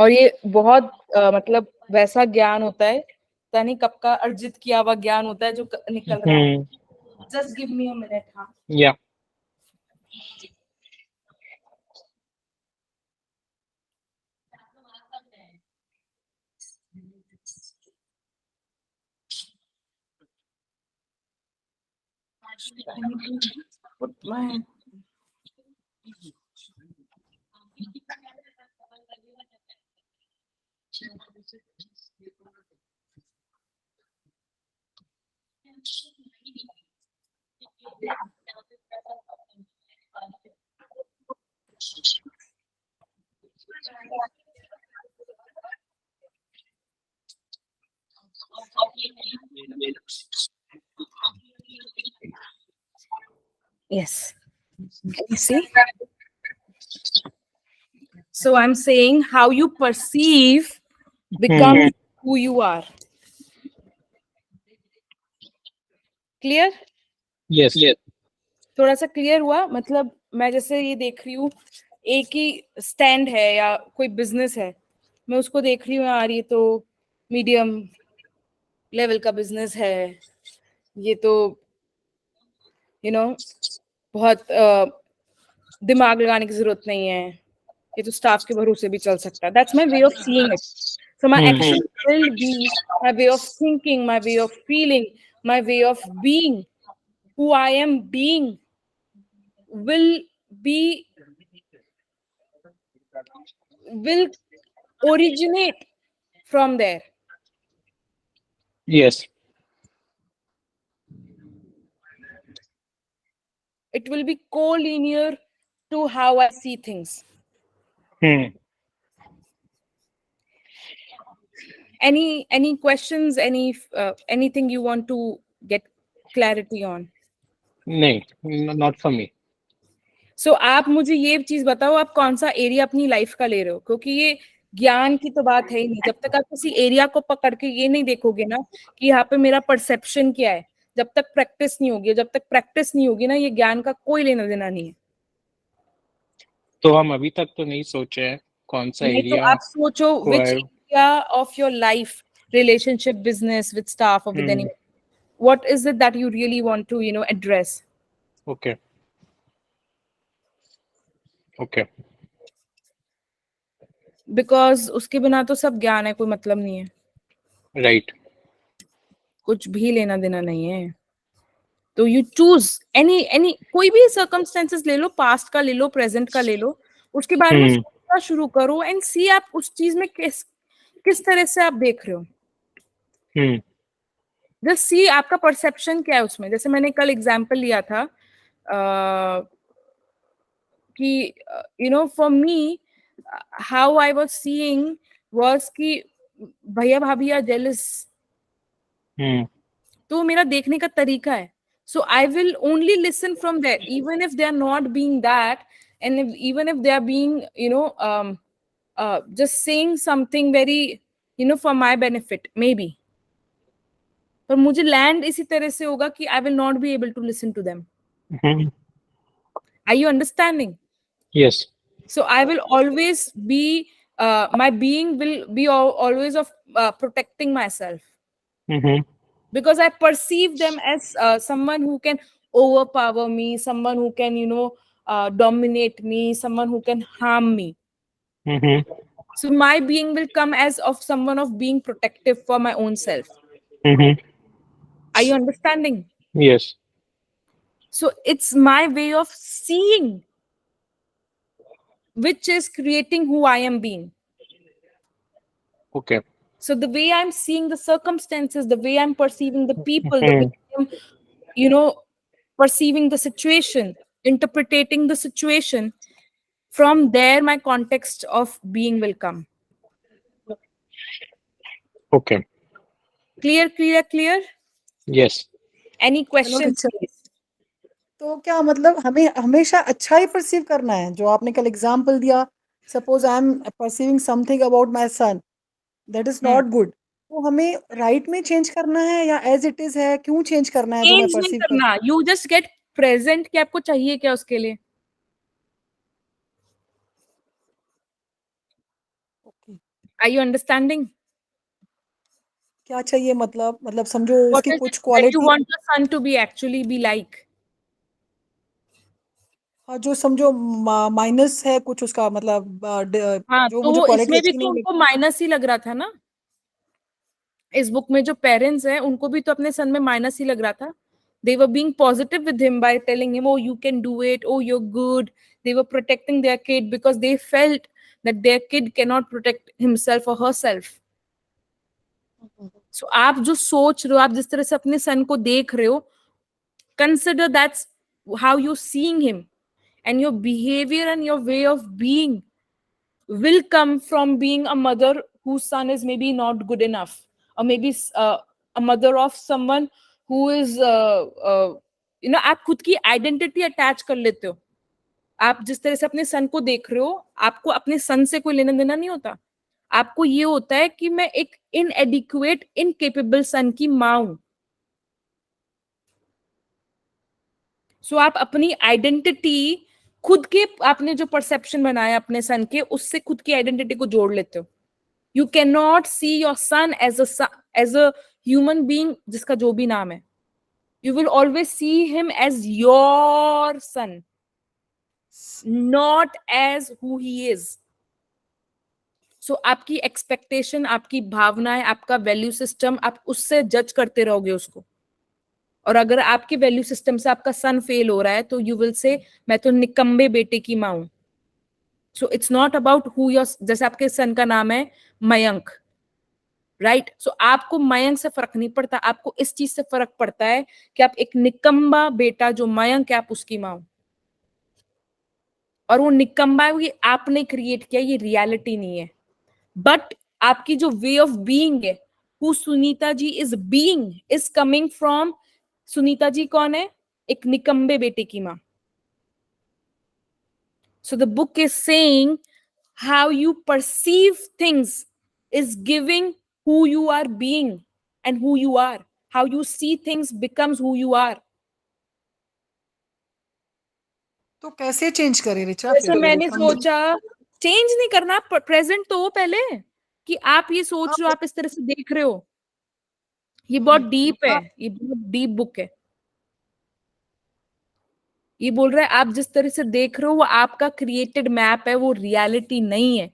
और ये बहुत मतलब वैसा ज्ञान होता है, पता नहीं कब का अर्जित किया हुआ ज्ञान होता है जो निकल रहा है. Just give me a minute. हाँ, या I need to put my yes. Can you see? So I'm saying how you perceive becomes who you are. Clear? Yes थोड़ा सा क्लियर हुआ? मतलब मैं जैसे ये देख रही हूँ, एक ही स्टैंड है या कोई बिजनेस है, मैं उसको देख रही हूँ यार, ये तो मीडियम लेवल का बिजनेस है, ये तो बहुत दिमाग लगाने की जरूरत नहीं है, ये तो स्टाफ के भरोसे भी चल सकता है. That's my way of seeing it. So my action will be my way of thinking, my way of feeling, my way of being. Who I am being will be will originate from there. Yes It will be co-linear to how I see things. Any questions? Anything you want to get clarity on? नहीं, not for me. So आप मुझे ये चीज बताओ, आप कौन सा area अपनी लाइफ का ले रहे हो? क्योंकि ये ज्ञान की तो बात है ही नहीं जब तक आप किसी एरिया को पकड़ के ये नहीं देखोगे ना कि यहाँ पे मेरा परसेप्शन क्या है. जब तक प्रैक्टिस नहीं होगी, जब तक प्रैक्टिस नहीं होगी ना, ये ज्ञान का कोई लेना देना नहीं है. तो हम अभी तक तो नहीं सोचे हैं कौन सा नहीं तो एरिया आप सोचो को which area of your life, relationship, business, with staff or with anyone, what is it that you really want to address? Okay okay Because उसके बिना तो सब ज्ञान है, कोई मतलब नहीं है, राइट. कुछ भी लेना देना नहीं है. तो यू चूज एनी कोई भी सर्कमस्टेंसेस ले लो, पास्ट का ले लो, प्रेजेंट का ले लो, उसके बारे में सोचना शुरू करो एंड सी आप उस चीज में किस तरह से आप देख रहे हो. जस्ट सी आपका परसेप्शन क्या है उसमें. जैसे मैंने कल एग्जांपल लिया था कि for me how I was seeing was कि भैया भाभी आर जेलस. तो मेरा देखने का तरीका है. So I will only listen from there, even if they are not being that, and even if they are being, just saying something very, for my benefit, maybe. पर मुझे लैंड इसी तरह से होगा कि I will not be able to listen to them. Are you understanding? Yes So I will always be, my being will be always of protecting myself. Because I perceive them as someone who can overpower me, someone who can, dominate me, someone who can harm me. So my being will come as of someone of being protective for my own self. Are you understanding? Yes So it's my way of seeing, which is creating who I am being. Okay So the way I'm seeing the circumstances, the way I'm perceiving the people, the way I'm, perceiving the situation, interpreting the situation, from there my context of being will come. Okay Clear? Yes. Any questions, अच्छा. please? तो क्या मतलब हमें हमेशा अच्छा ही perceive करना है? जो आपने कल एग्जांपल दिया, suppose I am perceiving something about my son that is not good, तो हमें राइट में चेंज करना है या एज इट इज है? क्यों चेंज करना है जो मैं चेंज नहीं परसीव कर? करना, यू जस्ट गेट प्रेजेंट कि आपको चाहिए क्या उसके लिए. Are you understanding? क्या चाहिए मतलब समझो What उसकी is it कुछ that you quality, want your son to be actually be like? हाँ जो समझो माइनस है कुछ उसका, मतलब हाँ, जो तो मुझे वो क्वालिटी इसमें भी अच्छी तो नहीं उनको लगी। माइनस ही लग रहा था ना। इस बुक में जो पेरेंट्स हैं उनको भी तो अपने सन में माइनस ही लग रहा था। They were being positive with him by telling him, oh, you can do it, oh, you're good. They were protecting their kid because they felt that their kid cannot protect himself or herself. So आप जो सोच रहे हो, आप जिस तरह से अपने सन को देख रहे हो, consider that's how you're seeing him, and your behavior and your way of being will come from being a mother whose son is maybe not good enough, or maybe a mother of someone who is आप खुद की identity attach कर लेते हो। आप जिस तरह से अपने सन को देख रहे हो, आपको अपने सन से कोई लेना देना नहीं होता। आपको ये होता है कि मैं एक इनएडिक्वेट इनकेपेबल सन की माँ हूं। सो आप अपनी आइडेंटिटी खुद के, आपने जो परसेप्शन बनाया अपने सन के, उससे खुद की आइडेंटिटी को जोड़ लेते हो। You can not see your son as a human being जिसका जो भी नाम है। You will always see him as your son, not as who he is. So आपकी एक्सपेक्टेशन, आपकी भावनाएं, आपका वैल्यू सिस्टम, आप उससे जज करते रहोगे उसको। और अगर आपके वैल्यू सिस्टम से आपका सन फेल हो रहा है, तो यू विल से मैं तो निकम्बे बेटे की मां हूं। So it's not about who your, जैसे आपके सन का नाम है मयंक, राइट? सो आपको मयंक से फर्क नहीं पड़ता, आपको इस चीज से फर्क पड़ता है कि आप एक निकम्बा बेटा जो मयंक है, आप उसकी मां हो। और वो निकम्बा है, ये आपने क्रिएट किया, ये रियलिटी नहीं है। बट आपकी जो वे ऑफ बीइंग है, who Sunita ji is being, is coming from, Sunita ji कौन है? एक निकम्बे बेटे की मां। So the book is saying how you perceive things is giving who you are being and who you are. How you see things becomes who you are. तो कैसे change करे रिचा जैसे फिर मैंने हम? सोचा, चेंज नहीं करना, प्रेजेंट तो हो पहले, कि आप ये हाँ सोच रहे हो, आप इस तरह से देख रहे हो। ये बहुत डीप है, हाँ, ये बहुत डीप बुक है। ये बोल रहा है आप जिस तरह से देख रहे हो वो आपका क्रिएटेड मैप है, वो रियलिटी नहीं है।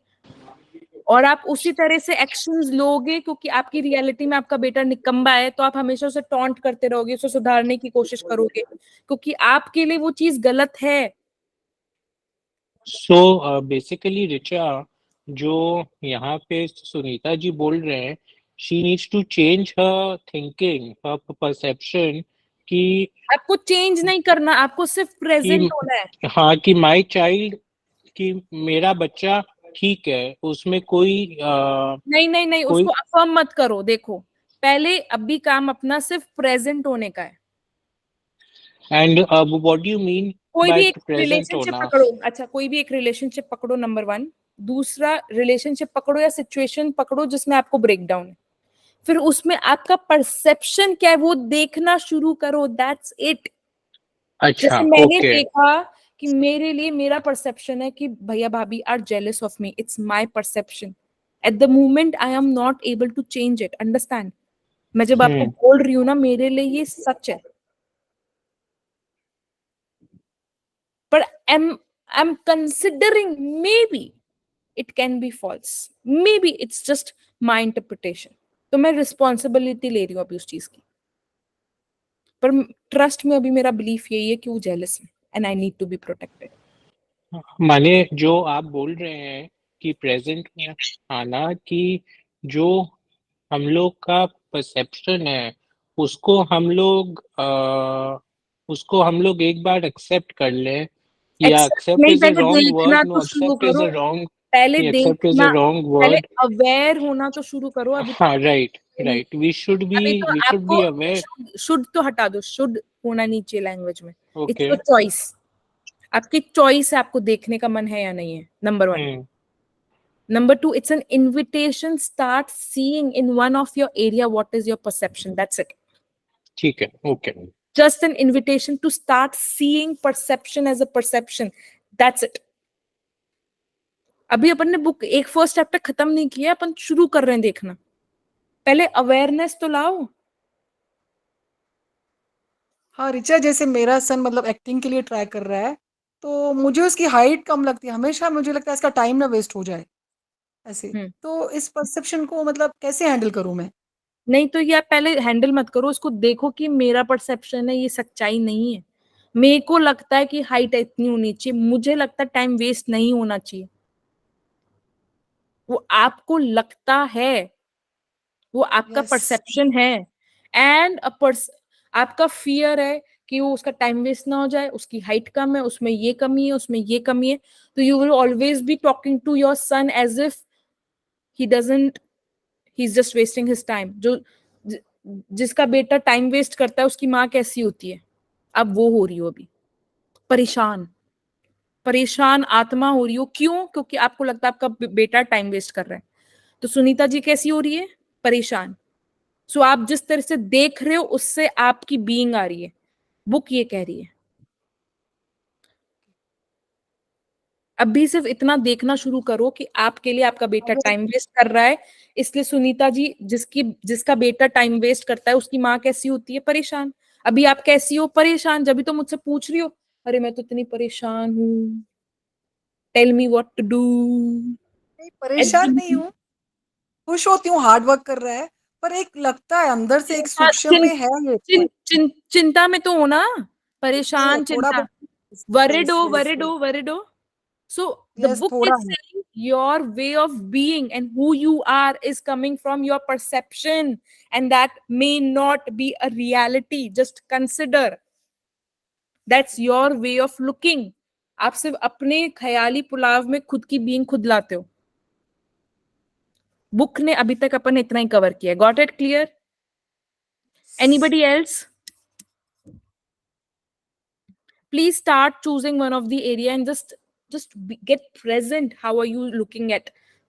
और आप उसी तरह से एक्शंस लोगे, क्योंकि आपकी रियलिटी में आपका बेटा निकम्बा है, तो आप हमेशा उसे टॉन्ट करते रहोगे, उसे सुधारने की कोशिश करोगे, क्योंकि आपके लिए वो चीज गलत है। सो बेसिकली रिचा, जो यहाँ पे सुनीता जी बोल रहे हैं, she needs to change her thinking, her perception, कि आपको चेंज नहीं करना, आपको सिर्फ प्रेजेंट कि होना है। हाँ, कि माय चाइल्ड, कि मेरा बच्चा ठीक है, उसमें कोई नहीं नहीं नहीं, कोई। उसको अफर्म मत करो। देखो, पहले अभी काम अपना सिर्फ प्रेजेंट होने का है। And what do you mean कोई बाय भी एक प्रेजेंट रिलेशनशिप होना? पकड़ो, अच्छा कोई भी एक रिलेशनशिप पकड़ो, नंबर वन। दूसरा रिलेशनशिप पकड़ो या सिचुएशन पकड़ो जिसमें आपको ब्रेक डाउन है, फिर उसमें आपका परसेप्शन क्या है वो देखना शुरू करो, दैट्स इट। अच्छा, जैसे मैंने ओके। देखा कि मेरे लिए मेरा परसेप्शन है कि भैया भाभी are jealous of me, it's my perception. At the moment I am not able to change it, understand? मैं जब आपको हम्म। बोल रही हूँ ना, मेरे लिए ये सच है। पर I'm considering maybe it can be false, maybe it's just my interpretation। तो मैं रिस्पॉन्सिबिलिटी ले रही हूँ अभी उस चीज की। पर ट्रस्ट में अभी मेरा बिलीफ यही है कि वो जेलस है and I need to be protected. माने जो आप बोल रहे हैं कि प्रेजेंट में आना, कि जो हम लोग का परसेप्शन है, उसको हम लोग उसको हम लोग एक बार एक्सेप्ट कर लें, या एक्सेप्ट एक्सेप्ट नहीं, इज अ पहले रॉन्ग देखना वर्ड, नो, तो शुरू एक्सेप्ट इज करो। अ रॉन्ग, पहले एक्सेप्ट इज अ देखना, रॉन्ग पहले वर्ड। अवेयर होना तो शुरू करो। अभी तो हाँ, राइट राइट, अभी तो वी शुड आपको बी अवेयर। शुड तो हटा दो, शुड होना नीचे लैंग्वेज में। It's okay. योर चॉइस, आपकी चॉइस है, आपको देखने का मन है या नहीं है, number one. Hmm. Number two, it's an invitation. Start seeing in one of your area what is your perception. That's it. ठीक है, okay. Just an invitation to start seeing perception as a perception. That's it. अभी अपन ने book एक first chapter खत्म नहीं किया, अपन शुरू कर रहे हैं देखना। पहले अवेयरनेस तो लाओ। हाँ रिचा, जैसे मेरा सन मतलब एक्टिंग के लिए ट्राई कर रहा है, तो मुझे उसकी हाइट कम लगती है, हमेशा मुझे लगता है इसका टाइम ना वेस्ट हो जाए ऐसे। हम्म। तो इस परसेप्शन को मतलब कैसे हैंडल करूं मैं? नहीं तो ये आप पहले हैंडल मत करो उसको, देखो कि मेरा परसेप्शन है ये सच्चाई नहीं है। मेरे को लगता है कि हाइट इतनी होनी चाहिए, मुझे लगता है टाइम वेस्ट नहीं होना चाहिए। वो आपको लगता है, वो आपका यस। परसेप्शन है। एंड आपका फियर है कि वो उसका टाइम वेस्ट ना हो जाए, उसकी हाइट कम है, उसमें ये कमी है, उसमें ये कमी है। तो you will always be talking to your son as if he doesn't, he is just wasting his time. जि- जिसका बेटा टाइम वेस्ट करता है उसकी माँ कैसी होती है? अब वो हो रही हो अभी परेशान, परेशान आत्मा हो रही हो। क्यों? क्योंकि आपको लगता है आपका बेटा टाइम वेस्ट कर रहा है। तो सुनीता जी कैसी हो रही है? परेशान। सो आप जिस तरह से देख रहे हो उससे आपकी बीइंग आ रही है। बुक ये कह रही है। अभी सिर्फ इतना देखना शुरू करो कि आपके लिए आपका बेटा अगर टाइम वेस्ट कर रहा है। इसलिए सुनीता जी, जिसका बेटा टाइम वेस्ट करता है उसकी माँ कैसी होती है? परेशान। अभी आप कैसी हो? परेशान। जब भी तो मुझसे पूछ रही हो, अरे मैं तो इतनी परेशान हूँ, tell me what to do. नहीं, परेशान नहीं हूँ, खुश होती हूँ, हार्ड वर्क कर रहा है, पर एक लगता है अंदर से एक चिंता सूक्ष्म में है ये चिंता में तो हो ना। ये परेशान, थोड़ा चिंता, बहुत। वरिड यस हो, यस वरिड हो, वरिड हो। So the यस, book थोड़ा is है। saying your way of being and who you are is coming from your perception, and that may not be a reality. Just consider that's your way of looking. आप सिर्फ अपने ख्याली पुलाव में खुद की being खुद लाते हो। बुक ने अभी तक अपन ने इतना ही कवर किया। Got it clear? Anybody else? Please start choosing one of the area and get present. How are you looking at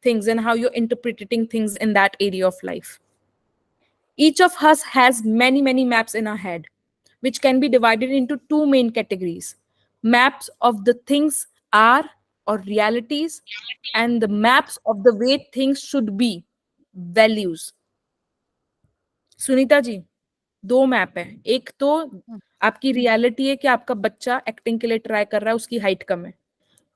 things and how you're interpreting things in that area of life? Each of us has many maps in our head, which can be divided into two main categories: maps of the things are or realities, and the maps of the way things should be, values. Sunita ji, दो map है। एक तो आपकी reality है कि आपका बच्चा acting के लिए ट्राई कर रहा है, उसकी हाइट कम है।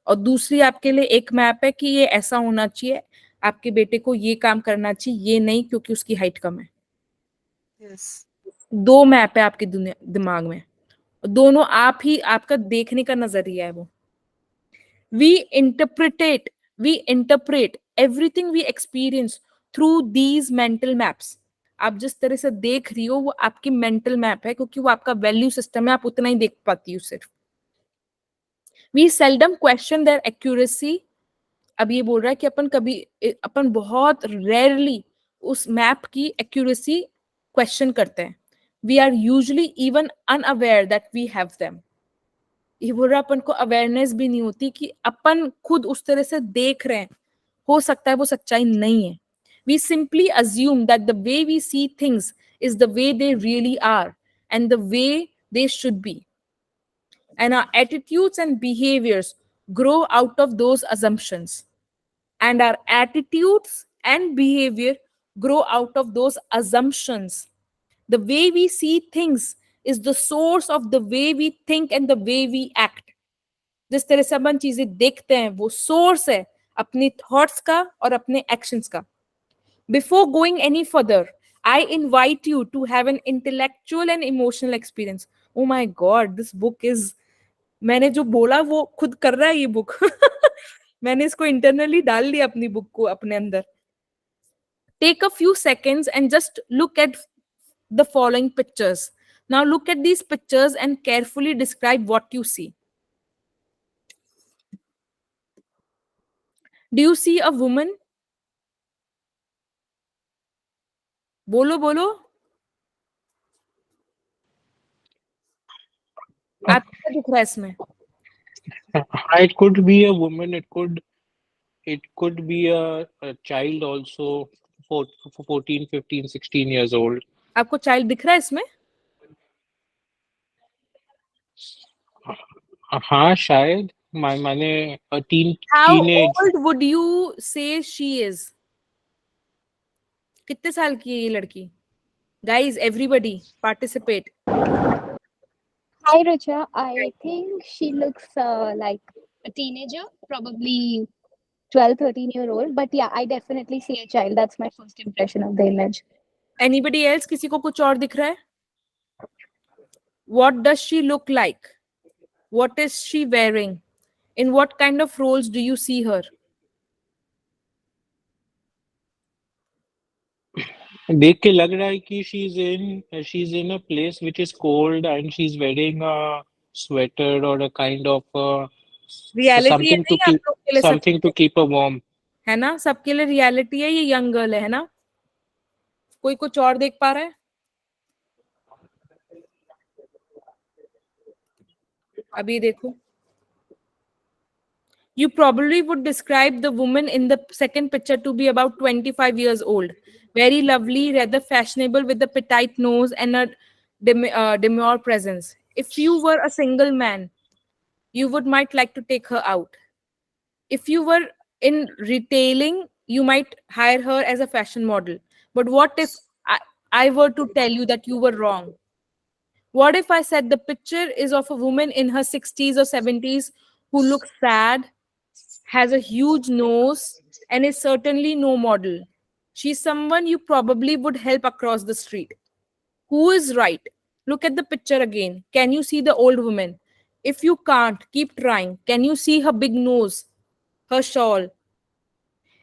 और दूसरी आपके लिए एक मैप है कि ये ऐसा होना चाहिए, आपके बेटे को ये काम करना चाहिए, ये नहीं क्योंकि उसकी हाइट कम है। यस। दो मैप है आपके दुनिया दिमाग में, दोनों आप ही, आपका देखने का नजरिया है वो। We interpret we interpret everything we experience through these mental maps. आप जिस तरह से देख रही हो वो आपकी मेंटल मैप है, क्योंकि वो आपका वैल्यू सिस्टम है, आप उतना ही देख पाती हो सिर्फ। We seldom question their accuracy. अब ये बोल रहा है कि अपन बहुत रेयरली उस मैप की एक्यूरेसी क्वेश्चन करते हैं। We are usually even unaware that we have them. ये बोल रहा है अपन को अवेयरनेस भी नहीं होती कि अपन खुद उस तरह से देख रहे हैं, हो सकता है वो सच्चाई नहीं है। We simply assume that the way we see things is the way they really are and the way they should be, and our attitudes and behaviors grow out of those assumptions, and our attitudes and behavior grow out of those assumptions. The way we see things is the source of the way we think and the way we act. जिस तरह से अपन चीजें देखते हैं वो source है अपनी thoughts का और अपने एक्शंस का। Before going any further, I invite you to have an intellectual and emotional experience. Oh my God, this book is, मैंने जो बोला वो खुद कर रहा है ये बुक। मैंने इसको इंटरनली डाल लिया अपनी बुक को अपने अंदर। Take a few seconds and just look at the following pictures. Now look at these pictures and carefully describe what you see. Do you see a woman? बोलो बोलो, आपको क्या दिख रहा है इसमें? It could be a woman, it could be a child also, for 14, 15, 16 years old. आपको child दिख रहा है इसमें? हाँ शायद। माने How teenage. old would you say she is? कितने साल की है ये लड़की? Guys, everybody participate. Hi, Richa. I think she looks like a teenager, probably 12, 13-year-old. But yeah, I definitely see a child. That's my first impression of the image. Anybody else? किसी को कुछ और दिख रहा है? What does she look like? What is she wearing? In what kind of roles do you see her? देख के लग रहा है कि she's in a place which is cold and she's wearing a sweater or a kind of reality है something to नहीं आप keep लोग के लिए something सबके to लिए, keep her warm. है ना? सबके लिए रियलिटी है, ये यंग गर्ल है ना? कोई कुछ और देख पा रहा है? अभी देखो. You probably would describe the woman in the second picture to be about 25 years old. Very lovely, rather fashionable, with a petite nose and a demure presence. If you were a single man, you would might like to take her out. If you were in retailing, you might hire her as a fashion model. But what if I were to tell you that you were wrong? What if I said the picture is of a woman in her 60s or 70s who looks sad, has a huge nose, and is certainly no model? She's someone you probably would help across the street. Who is right? Look at the picture again. Can you see the old woman? If you can't, keep trying. Can you see her big nose, her shawl?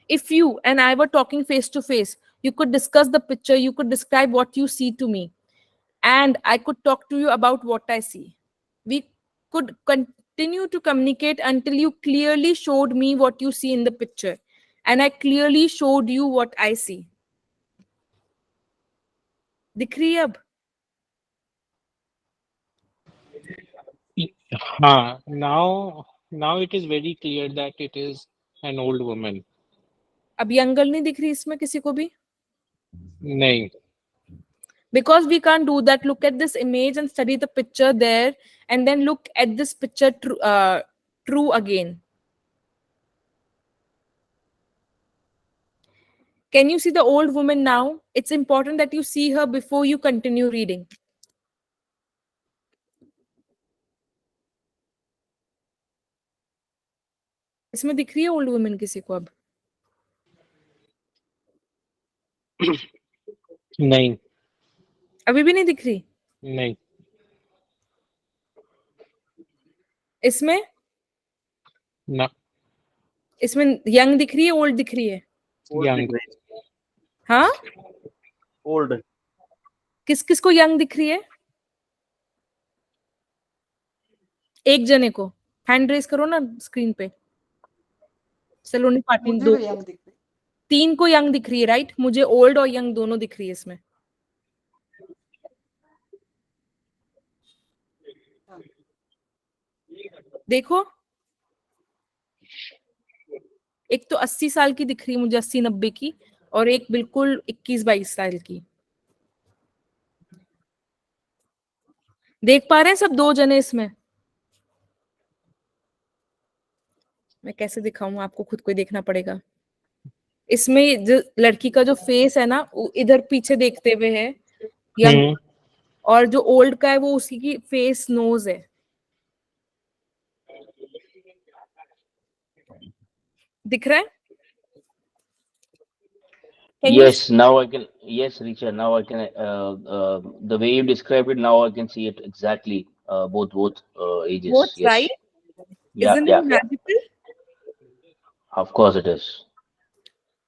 If you and I were talking face to face, you could discuss the picture, you could describe what you see to me, and I could talk to you about what I see. We could continue to communicate until you clearly showed me what you see in the picture, and I clearly showed you what I see. दिख रही है अब? हाँ, now it is very clear that it is an old woman. अब young girl नहीं दिख रही इसमें किसी को भी? नहीं. Because we can't do that. Look at this image and study the picture there, and then look at this picture true again. Can you see the old woman now? It's important that you see her before you continue reading. इसमें दिख रही है old women किसी को अब? नहीं. अभी भी नहीं दिख रही? नहीं. इसमें ना. इसमें यंग दिख रही है, ओल्ड दिख रही है? Young. हाँ, ओल्ड किस किस को यंग दिख रही है? एक जने को हैंड रेस करो ना स्क्रीन पे. सलोनी पाटिल मुझे दो, भी यंग दिख रही। तीन को यंग दिख रही है, राइट? मुझे ओल्ड और यंग दोनों दिख रही है इसमें. देखो, एक तो 80 साल की दिख रही है मुझे, 80-90 की, और एक बिल्कुल 21-22 साल की. देख पा रहे हैं सब दो जने इसमें? मैं कैसे दिखाऊं आपको, खुद को ही देखना पड़ेगा. इसमें जो लड़की का जो फेस है ना, इधर पीछे देखते हुए है यंग, और जो ओल्ड का है वो उसी की फेस नोज है. दिख रहा है? Can you yes now I can yes Richa now I can the way you described it now I can see it exactly both ages both yes right? yeah Isn't yeah it yeah magical? of course it is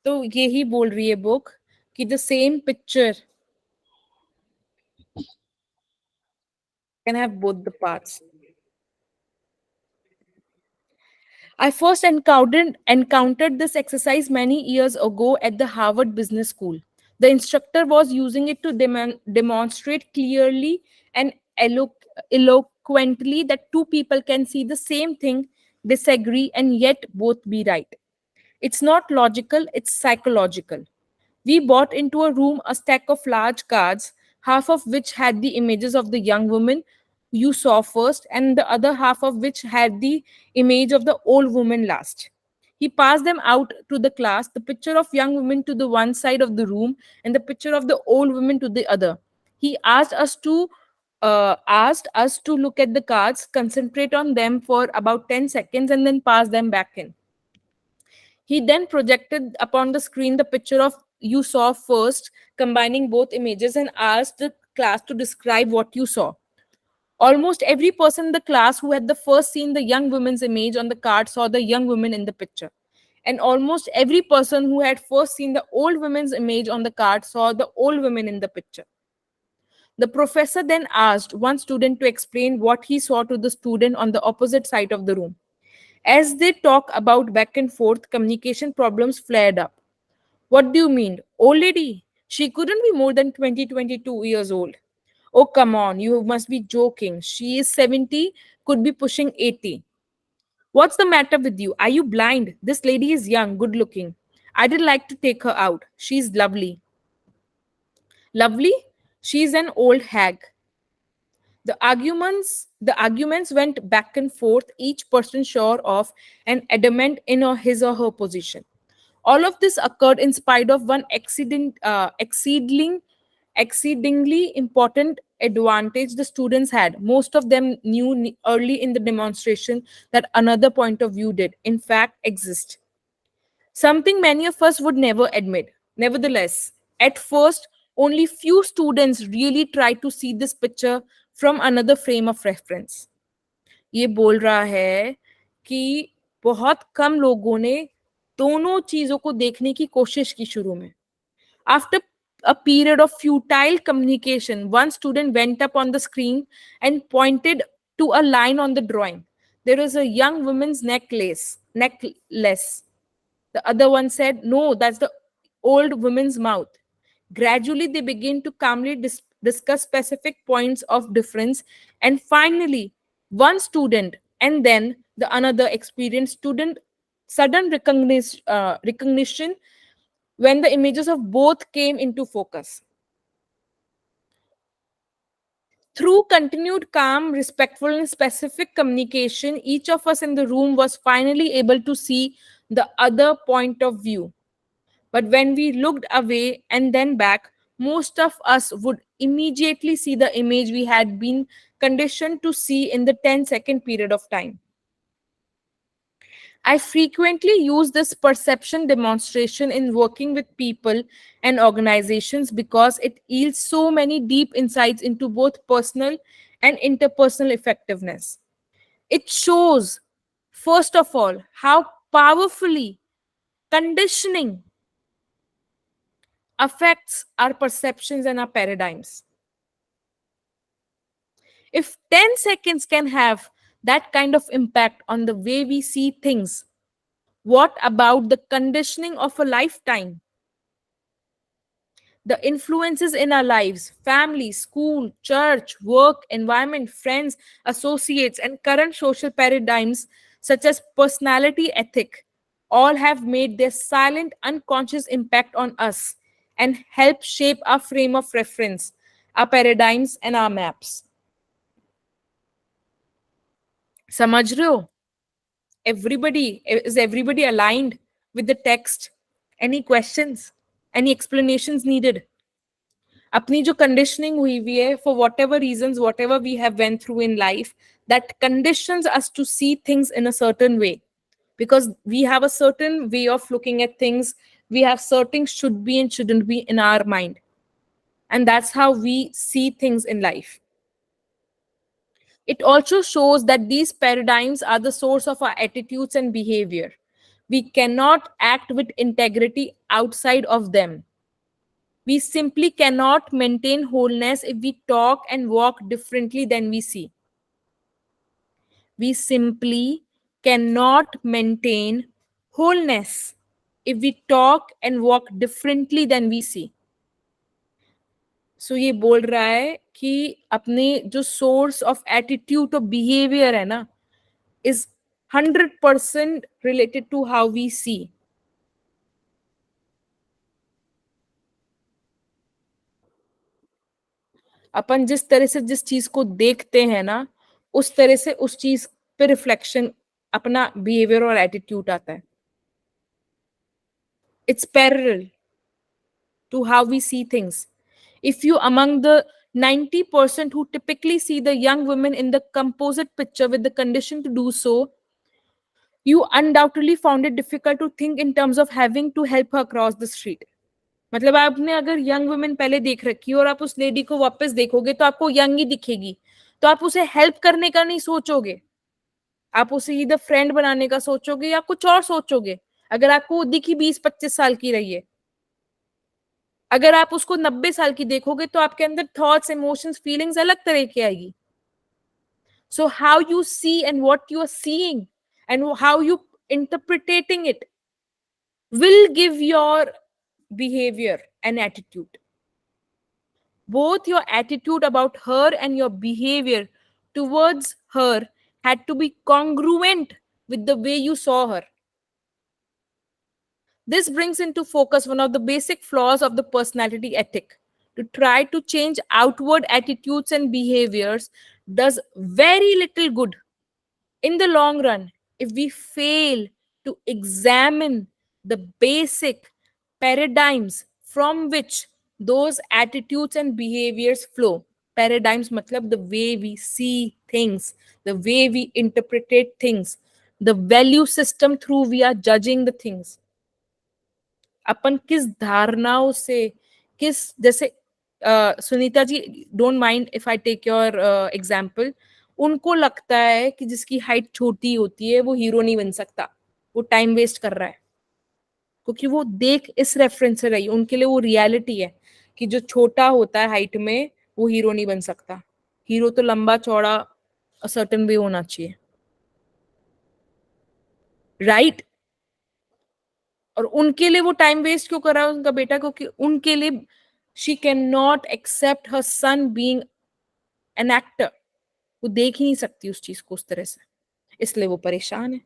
तो यही बोल रही है book कि the same picture can have both the parts. I first encountered this exercise many years ago at the Harvard Business School. The instructor was using it to demonstrate clearly and eloquently that two people can see the same thing, disagree, and yet both be right. It's not logical, it's psychological. We brought into a room a stack of large cards, half of which had the images of the young woman, you saw first, and the other half of which had the image of the old woman last. He passed them out to the class, the picture of young women to the one side of the room and the picture of the old woman to the other. He asked us to look at the cards, concentrate on them for about 10 seconds, and then pass them back in. He then projected upon the screen the picture of you saw first, combining both images, and asked the class to describe what you saw. Almost every person in the class who had the first seen the young woman's image on the card saw the young woman in the picture. And almost every person who had first seen the old woman's image on the card saw the old woman in the picture. The professor then asked one student to explain what he saw to the student on the opposite side of the room. As they talked about back and forth, communication problems flared up. What do you mean? Old lady? She couldn't be more than 22 years old. Oh, come on, you must be joking. She is 70, could be pushing 80. What's the matter with you? Are you blind? This lady is young, good looking. I'd like to take her out. She's lovely. Lovely? She's an old hag. The arguments went back and forth, each person sure of and adamant in his or her position. All of this occurred in spite of one exceedingly important advantage the students had. Most of them knew early in the demonstration that another point of view did, in fact, exist. Something many of us would never admit. Nevertheless, at first, only few students really tried to see this picture from another frame of reference. ये बोल रहा है कि बहुत कम लोगों ने दोनों चीजों को देखने की कोशिश की शुरू में. After a period of futile communication, one student went up on the screen and pointed to a line on the drawing. There is a young woman's necklace. The other one said, no, that's the old woman's mouth. Gradually, they begin to calmly discuss specific points of difference. And finally, one student and then the another experienced student sudden recognition when the images of both came into focus. Through continued calm, respectful, and specific communication, each of us in the room was finally able to see the other point of view. But when we looked away and then back, most of us would immediately see the image we had been conditioned to see in the 10-second period of time. I frequently use this perception demonstration in working with people and organizations because it yields so many deep insights into both personal and interpersonal effectiveness. It shows, first of all, how powerfully conditioning affects our perceptions and our paradigms. If 10 seconds can have that kind of impact on the way we see things, what about the conditioning of a lifetime? The influences in our lives, family, school, church, work, environment, friends, associates, and current social paradigms such as personality ethic all have made their silent, unconscious impact on us and help shape our frame of reference, our paradigms, and our maps. समझ रहे हो? Everybody aligned with the text? Any questions? Any explanations needed? अपनी जो conditioning हुई हुई है, for whatever reasons, whatever we have went through in life, that conditions us to see things in a certain way, because we have a certain way of looking at things. We have certain should be and shouldn't be in our mind, and that's how we see things in life. It also shows that these paradigms are the source of our attitudes and behavior. We cannot act with integrity outside of them. We simply cannot maintain wholeness if we talk and walk differently than we see. We simply cannot maintain wholeness if we talk and walk differently than we see. सो ये बोल रहा है कि अपने जो source of attitude और behaviour है ना is 100% related to how we see. अपन जिस तरह से जिस चीज को देखते हैं ना, उस तरह से उस चीज पे रिफ्लेक्शन, अपना बिहेवियर और एटीट्यूड आता है. It's parallel to how we see things. If you among the 90% who typically see the young women in the composite picture with the condition to do so, you undoubtedly found it difficult to think in terms of having to help her cross the street. मतलब आपने अगर young women पहले देख रखी है और आप उस लेडी को वापस देखोगे तो आपको यंग ही दिखेगी, तो आप उसे हेल्प करने का नहीं सोचोगे, आप उसे इधर फ्रेंड बनाने का सोचोगे या कुछ और सोचोगे. अगर आपको वो दिखी 20-25 साल की रही है, अगर आप उसको 90 साल की देखोगे तो आपके अंदर थॉट्स, इमोशंस, फीलिंग्स अलग तरह की आएगी. So how you see and what you are seeing and how you interpreting it will give your behavior and attitude. Both your attitude about her and your behavior towards her had to be congruent with the way you saw her. This brings into focus one of the basic flaws of the personality ethic. To try to change outward attitudes and behaviors does very little good in the long run if we fail to examine the basic paradigms from which those attitudes and behaviors flow. Paradigms matlab the way we see things, the way we interpret things, the value system through we are judging the things. अपन किस धारणाओं से, किस जैसे Sunita ji, don't mind if I take your example, उनको लगता है कि जिसकी हाइट छोटी होती है वो हीरो नहीं बन सकता, वो टाइम वेस्ट कर रहा है, क्योंकि वो देख इस रेफरेंस से रही, उनके लिए वो रियलिटी है कि जो छोटा होता है हाइट में वो हीरो नहीं बन सकता, हीरो तो लंबा चौड़ा सर्टेन वे होना चाहिए, राइट? और उनके लिए वो टाइम वेस्ट क्यों कर रहा है उनका बेटा? क्योंकि उनके लिए she can not accept her son being an actor, वो देख ही नहीं सकती उस चीज को उस तरह से, इसलिए वो परेशान है.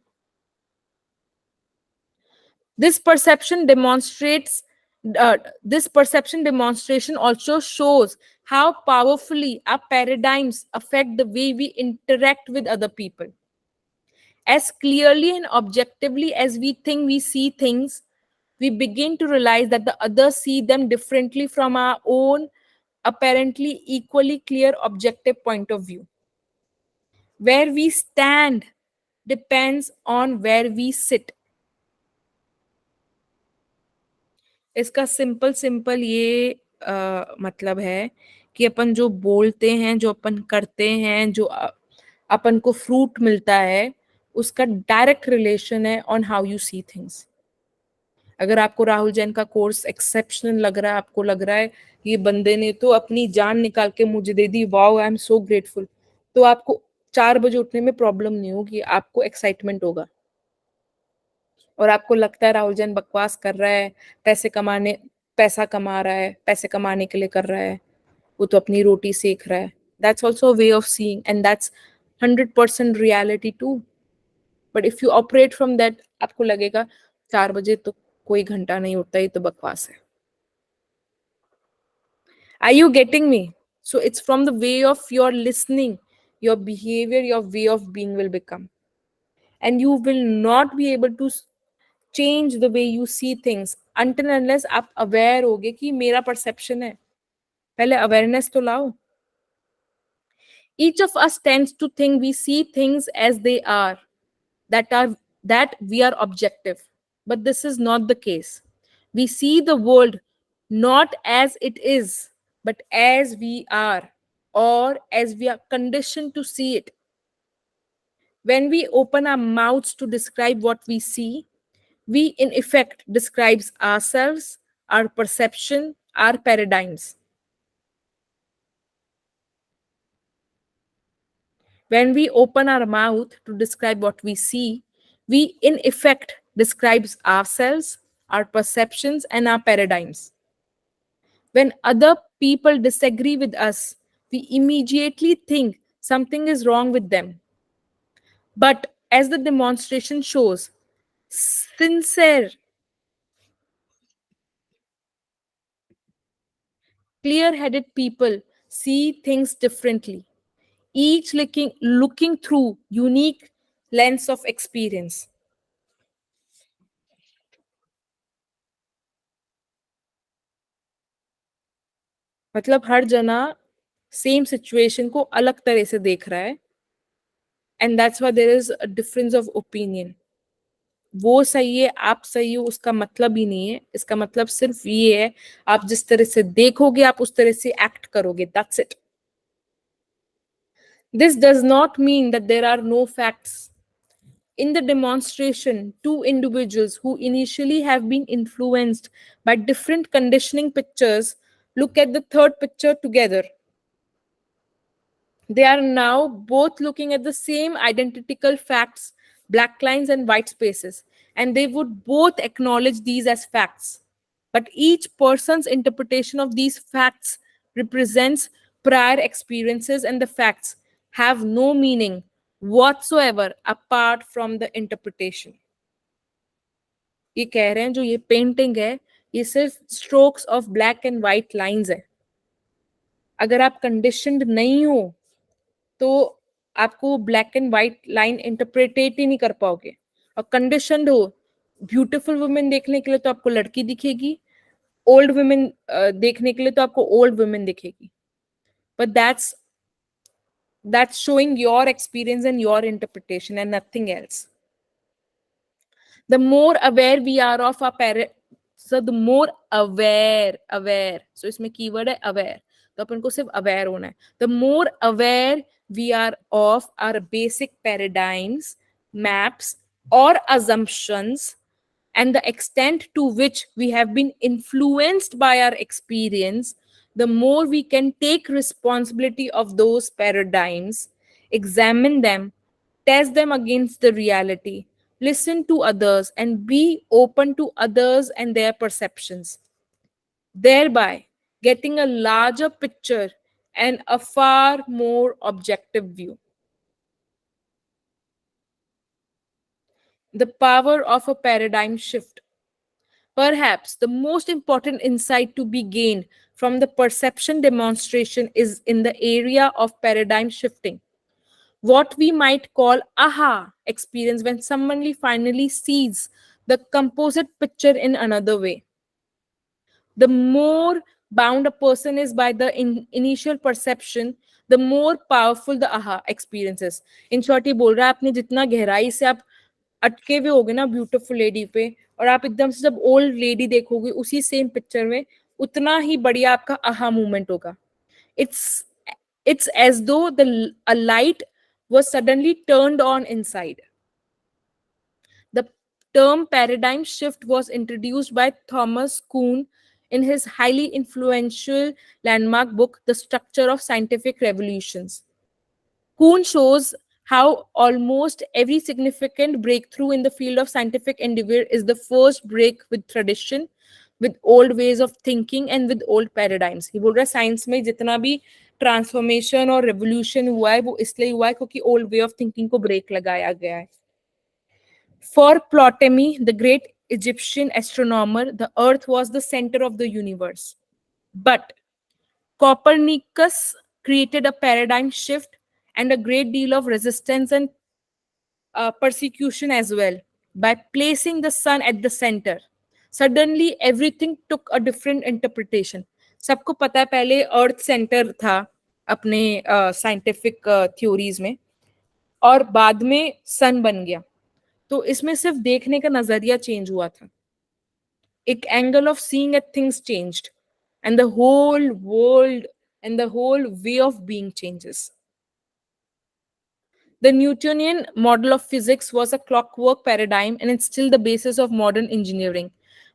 This perception demonstrates this perception demonstration also shows how powerfully our paradigms affect the way we interact with other people. As clearly and objectively as we think we see things, we begin to realize that the others see them differently from our own apparently equally clear objective point of view. Where we stand depends on where we sit. इसका simple simple ये मतलब है कि अपन जो बोलते हैं, जो अपन करते हैं, जो अपन को फ्रूट मिलता है, उसका डायरेक्ट रिलेशन है on how you see things. अगर आपको राहुल जैन का कोर्स एक्सेप्शनल लग रहा है, आपको लग रहा है ये बंदे ने तो अपनी जान निकाल के मुझे दे दी, wow I am so grateful, तो आपको 4 बजे उठने में प्रॉब्लम नहीं होगी, आपको एक्साइटमेंट होगा. और आपको लगता है राहुल जैन बकवास कर रहा है, पैसा कमा रहा है, पैसे कमाने के लिए कर रहा है, वो तो अपनी रोटी सेक रहा है. That's also way of seeing and that's 100% reality too. But if you operate from that, आपको लगेगा 4 बजे तो कोई घंटा नहीं उठता, ये तो बकवास है. Are you getting me? So it's from the way of your listening, your behavior, your way of being will become. And you will not be able to change the way you see things until unless आप aware होगे कि मेरा perception है. पहले awareness तो लाओ. Each of us tends to think we see things as they are, that we are objective. But this is not the case. We see the world not as it is, but as we are, or as we are conditioned to see it. When we open our mouths to describe what we see, we in effect describes ourselves, our perception, our paradigms. When we open our mouth to describe what we see, we in effect describes ourselves, our perceptions, and our paradigms. When other people disagree with us, we immediately think something is wrong with them. But as the demonstration shows, sincere, clear headed people see things differently, each looking through unique lens of experience. मतलब हर जना same situation को अलग तरह से देख रहा है, and that's why there is a difference of opinion. वो सही है, आप सही हो, उसका मतलब ही नहीं है. इसका मतलब सिर्फ ये है, आप जिस तरह से देखोगे आप उस तरह से एक्ट करोगे. That's it. This does not mean that there are no facts. In the demonstration, two individuals who initially have been influenced by different conditioning pictures look at the third picture together. They are now both looking at the same identical facts, black lines and white spaces, and they would both acknowledge these as facts. But each person's interpretation of these facts represents prior experiences, and the facts have no meaning whatsoever apart from the interpretation. ये कह रहे हैं जो ये painting है ये सिर्फ strokes of black and white lines है. अगर आप कंडीशनड नहीं हो तो आपको ब्लैक एंड व्हाइट लाइन इंटरप्रेटेट ही नहीं कर पाओगे. और कंडीशनड हो, ब्यूटीफुल वुमेन देखने के लिए तो आपको लड़की दिखेगी, ओल्ड वुमेन देखने के लिए तो आपको ओल्ड वुमेन दिखेगी. But that's showing your experience and your interpretation and nothing else. The more aware we are of our parent, so the more aware, so इसमें keyword है aware, तो अपन को सिर्फ aware होना है. The more aware we are of our basic paradigms, maps or assumptions, and the extent to which we have been influenced by our experience, the more we can take responsibility of those paradigms, examine them, test them against the reality, listen to others, and be open to others and their perceptions, thereby getting a larger picture and a far more objective view. The power of a paradigm shift. Perhaps the most important insight to be gained from the perception demonstration is in the area of paradigm shifting. What we might call aha experience when someone finally sees the composite picture in another way. The more bound a person is by the initial perception, the more powerful the aha experience is. In short, ये बोल रहा है आपने जितना गहराई से आप अटके हुए होगे ना ब्यूटीफुल लेडी पे, और आप एकदम से जब ओल्ड लेडी देखोगे उसी सेम पिक्चर में, उतना ही बढ़िया आपका aha मूवमेंट होगा. It's it's as though a light was suddenly turned on inside. The term paradigm shift was introduced by Thomas Kuhn in his highly influential landmark book, The Structure of Scientific Revolutions. Kuhn shows how almost every significant breakthrough in the field of scientific endeavor is the first break with tradition, with old ways of thinking and with old paradigms. He बोल रहा है science में जितना भी transformation और revolution हुआ है वो इसलिए हुआ है क्योंकि ओल्ड वे ऑफ थिंकिंग को ब्रेक लगाया गया है. For Ptolemy, the great Egyptian astronomer, the earth was the center of the universe. But Copernicus created a paradigm shift and a great deal of resistance and persecution as well by placing the sun at the center. Suddenly, everything took a different interpretation. सबको पता है पहले अर्थ centre था अपने scientific theories में, और बाद में सन बन गया. तो इसमें सिर्फ देखने का नजरिया चेंज हुआ था. एक angle of seeing at things changed and the whole world and the whole way of being changes. The Newtonian model of physics was a clockwork paradigm and it's still the basis of modern engineering,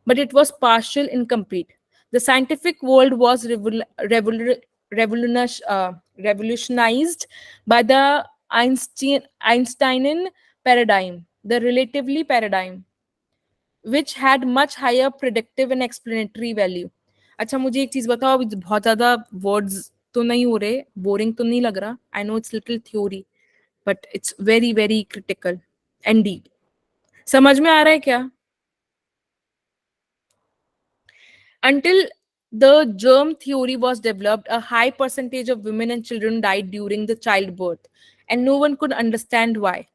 but it was partial, incomplete. The scientific world was revolutionized by the Einsteinian paradigm, the relativity paradigm, which had much higher predictive and explanatory value. अच्छा मुझे एक चीज बताओ, अभी बहुत ज्यादा words तो नहीं हो रहे, बोरिंग तो नहीं लग रहा? I know it's little theory but it's very very critical and deep. समझ में आ रहा है क्या? Until The germ theory was developed. A high percentage of women and children died during the childbirth, and no one could understand why.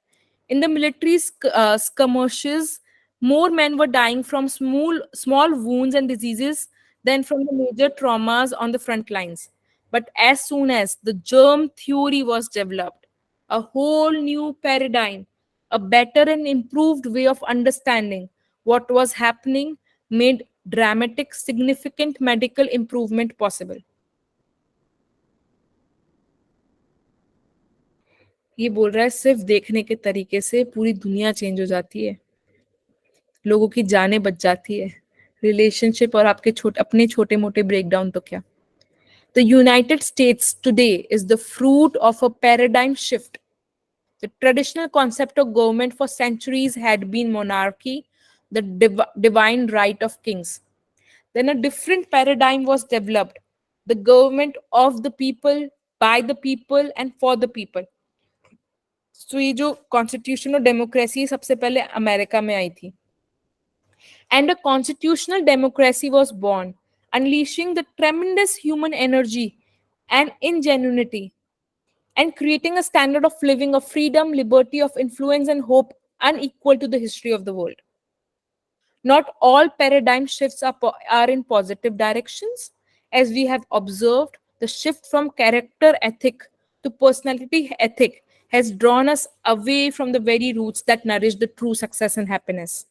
In the military skirmishes, more men were dying from small wounds and diseases than from the major traumas on the front lines. But as soon as the germ theory was developed, a whole new paradigm, a better and improved way of understanding what was happening, made dramatic, significant medical improvement possible. ये बोल रहा है सिर्फ देखने के तरीके से पूरी दुनिया चेंज हो जाती है, लोगों की जानें बच जाती है, रिलेशनशिप और आपके अपने छोटे मोटे ब्रेकडाउन तो क्या. The United States today is the fruit of a paradigm shift. The traditional concept of government for centuries had been monarchy, the divine right of kings. Then a different paradigm was developed, the government of the people, by the people, and for the people. So ये जो constitution और democracy सबसे पहले America में आई थी. And a constitutional democracy was born, unleashing the tremendous human energy and ingenuity, and creating a standard of living of freedom, liberty, of influence, and hope unequal to the history of the world. Not all paradigm shifts are in positive directions. As we have observed, the shift from character ethic to personality ethic has drawn us away from the very roots that nourish the true success and happiness.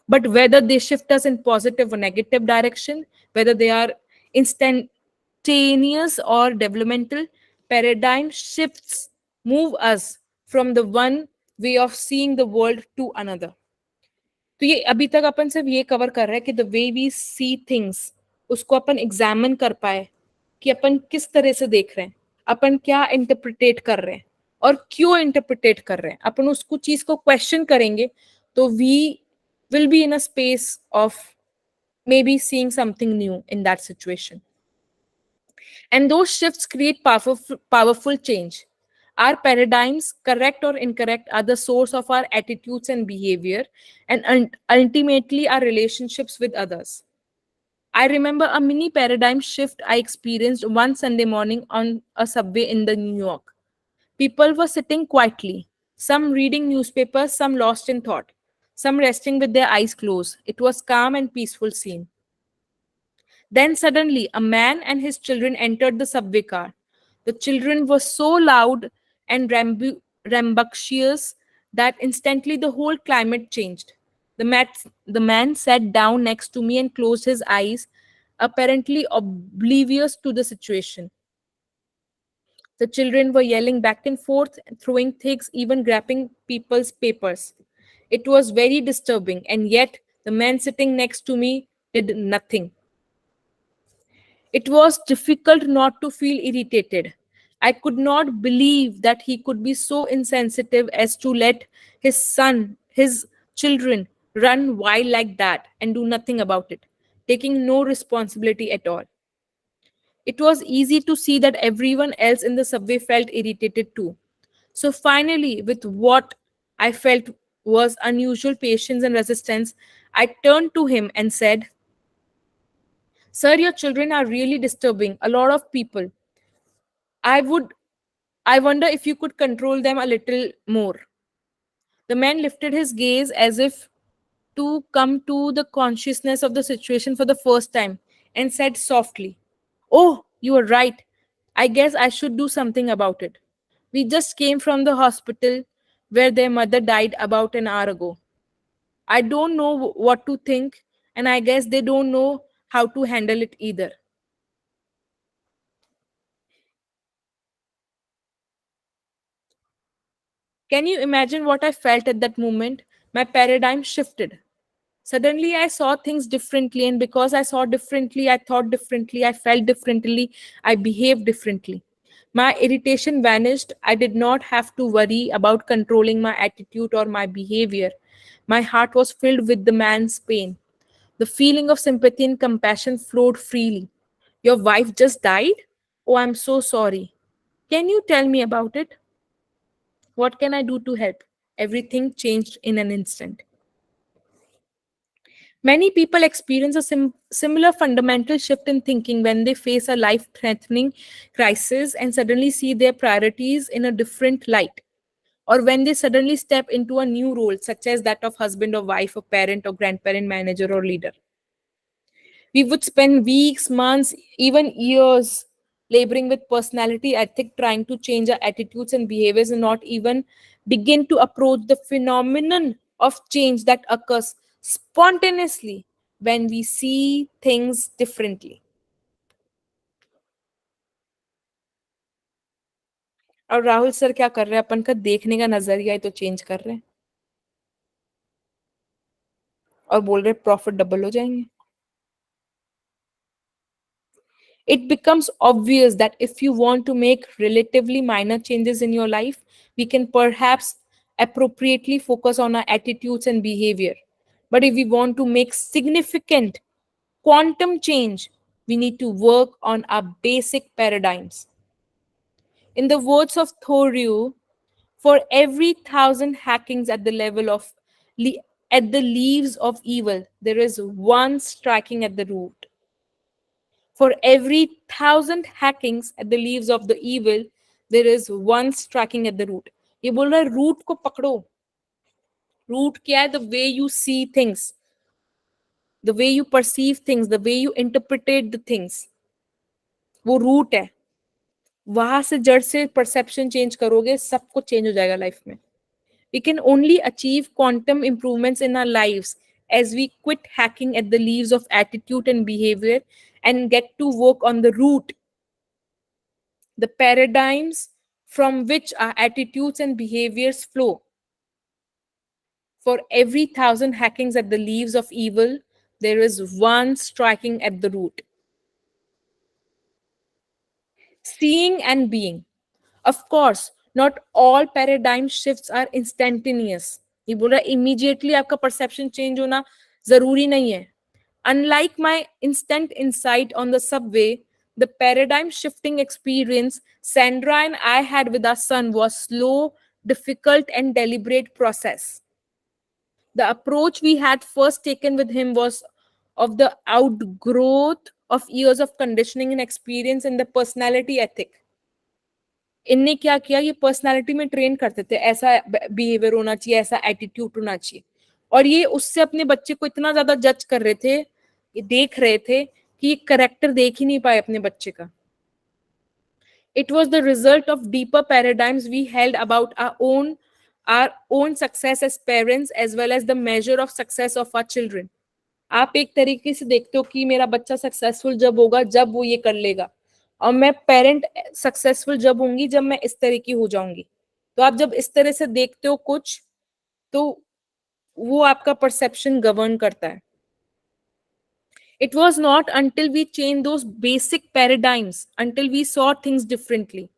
But whether they shift us in positive or negative direction, whether they are instantaneous or developmental, paradigm shifts move us from the one way of seeing the world to another. तो ये अभी तक अपन सिर्फ ये cover कर रहे हैं कि the way we see things, उसको अपन एग्जामिन कर पाए कि अपन किस तरह से देख रहे हैं, अपन क्या इंटरप्रिटेट कर रहे हैं और क्यों इंटरप्रिटेट कर रहे हैं. अपन उसको चीज को क्वेश्चन करेंगे तो we will be in a space of maybe seeing something new in that situation. And those shifts create powerful change. Our paradigms, correct or incorrect, are the source of our attitudes and behavior, and ultimately our relationships with others. I remember a mini paradigm shift I experienced one Sunday morning on a subway in the New York. People were sitting quietly, some reading newspapers, some lost in thought, some resting with their eyes closed. It was calm and peaceful scene. Then suddenly, a man and his children entered the subway car. The children were so loud and rambunctious that instantly the whole climate changed. The man sat down next to me and closed his eyes, apparently oblivious to the situation. The children were yelling back and forth, throwing things, even grabbing people's papers. It was very disturbing, and yet the man sitting next to me did nothing. It was difficult not to feel irritated. I could not believe that he could be so insensitive as to let his children, run wild like that and do nothing about it, taking no responsibility at all. It was easy to see that everyone else in the subway felt irritated too. So finally, with what I felt was unusual patience and resistance, I turned to him and said, "Sir, your children are really disturbing a lot of people. I would I wonder if you could control them a little more." The man lifted his gaze as if to come to the consciousness of the situation for the first time and said softly, "Oh, you are right. I guess I should do something about it. We just came from the hospital where their mother died about an hour ago. I don't know what to think, and I guess they don't know how to handle it either." Can you imagine what I felt at that moment? My paradigm shifted. Suddenly, I saw things differently, and because I saw differently, I thought differently, I felt differently, I behaved differently. My irritation vanished. I did not have to worry about controlling my attitude or my behavior. My heart was filled with the man's pain. The feeling of sympathy and compassion flowed freely. "Your wife just died? Oh, I'm so sorry. Can you tell me about it? What can I do to help?" Everything changed in an instant. Many people experience a similar fundamental shift in thinking when they face a life threatening crisis and suddenly see their priorities in a different light, or when they suddenly step into a new role, such as that of husband or wife, or parent or grandparent, manager or leader. We would spend weeks, months, even years laboring with personality ethic, trying to change our attitudes and behaviors, and not even begin to approach the phenomenon of change that occurs spontaneously when we see things differently. और Rahul sir क्या कर रहे हैं? अपन का देखने का नजरिया ही तो चेंज कर रहे हैं और बोल रहे प्रॉफिट डबल हो जाएंगे. It becomes obvious that if you want to make relatively minor changes in your life, we can perhaps appropriately focus on our attitudes and behavior. But if we want to make significant quantum change, we need to work on our basic paradigms. In the words of Thoreau, for every thousand hackings at the level of at the leaves of evil, there is one striking at the root. For every thousand hackings at the leaves of the evil, there is one striking at the root. ये बोल रहा है root को पकड़ो. Root क्या है? The way you see things, the way you perceive things, the way you interpret the things. वो root है. वहां से जड़ से परसेप्शन चेंज करोगे, सब कुछ चेंज हो जाएगा लाइफ में. We can only achieve quantum improvements in our lives as we quit hacking at the leaves of attitude and behavior and get to work on the root, the paradigms from which our attitudes and behaviors flow. For every thousand hackings at the leaves of evil, there is one striking at the root. Seeing and being. Of course, not all paradigm shifts are instantaneous. ये बोल रहा है immediately आपका perception change होना जरूरी नहीं है. Unlike my instant insight on the subway, the paradigm shifting experience Sandra and I had with our son was slow, difficult, and deliberate process. The approach we had first taken with him was of the outgrowth of years of conditioning and experience in the personality ethic. इनने क्या किया? ये personality में train करते थे, ऐसा behaviour होना चाहिए, ऐसा एटीट्यूड होना चाहिए, और ये उससे अपने बच्चे को इतना ज्यादा जज कर रहे थे, ये देख रहे थे कि ये करेक्टर देख ही नहीं पाए अपने बच्चे का. It was the result of deeper paradigms we held about our own success as parents as well as the measure of success of our children. आप एक तरीके से देखते हो कि मेरा बच्चा सक्सेसफुल जब होगा जब वो ये कर लेगा, और मैं पेरेंट सक्सेसफुल जब होंगी जब मैं इस तरह की हो जाऊंगी. तो आप जब इस तरह से देखते हो कुछ, तो वो आपका परसेप्शन गवर्न करता है. It was not until we changed those basic paradigms, until we saw things differently,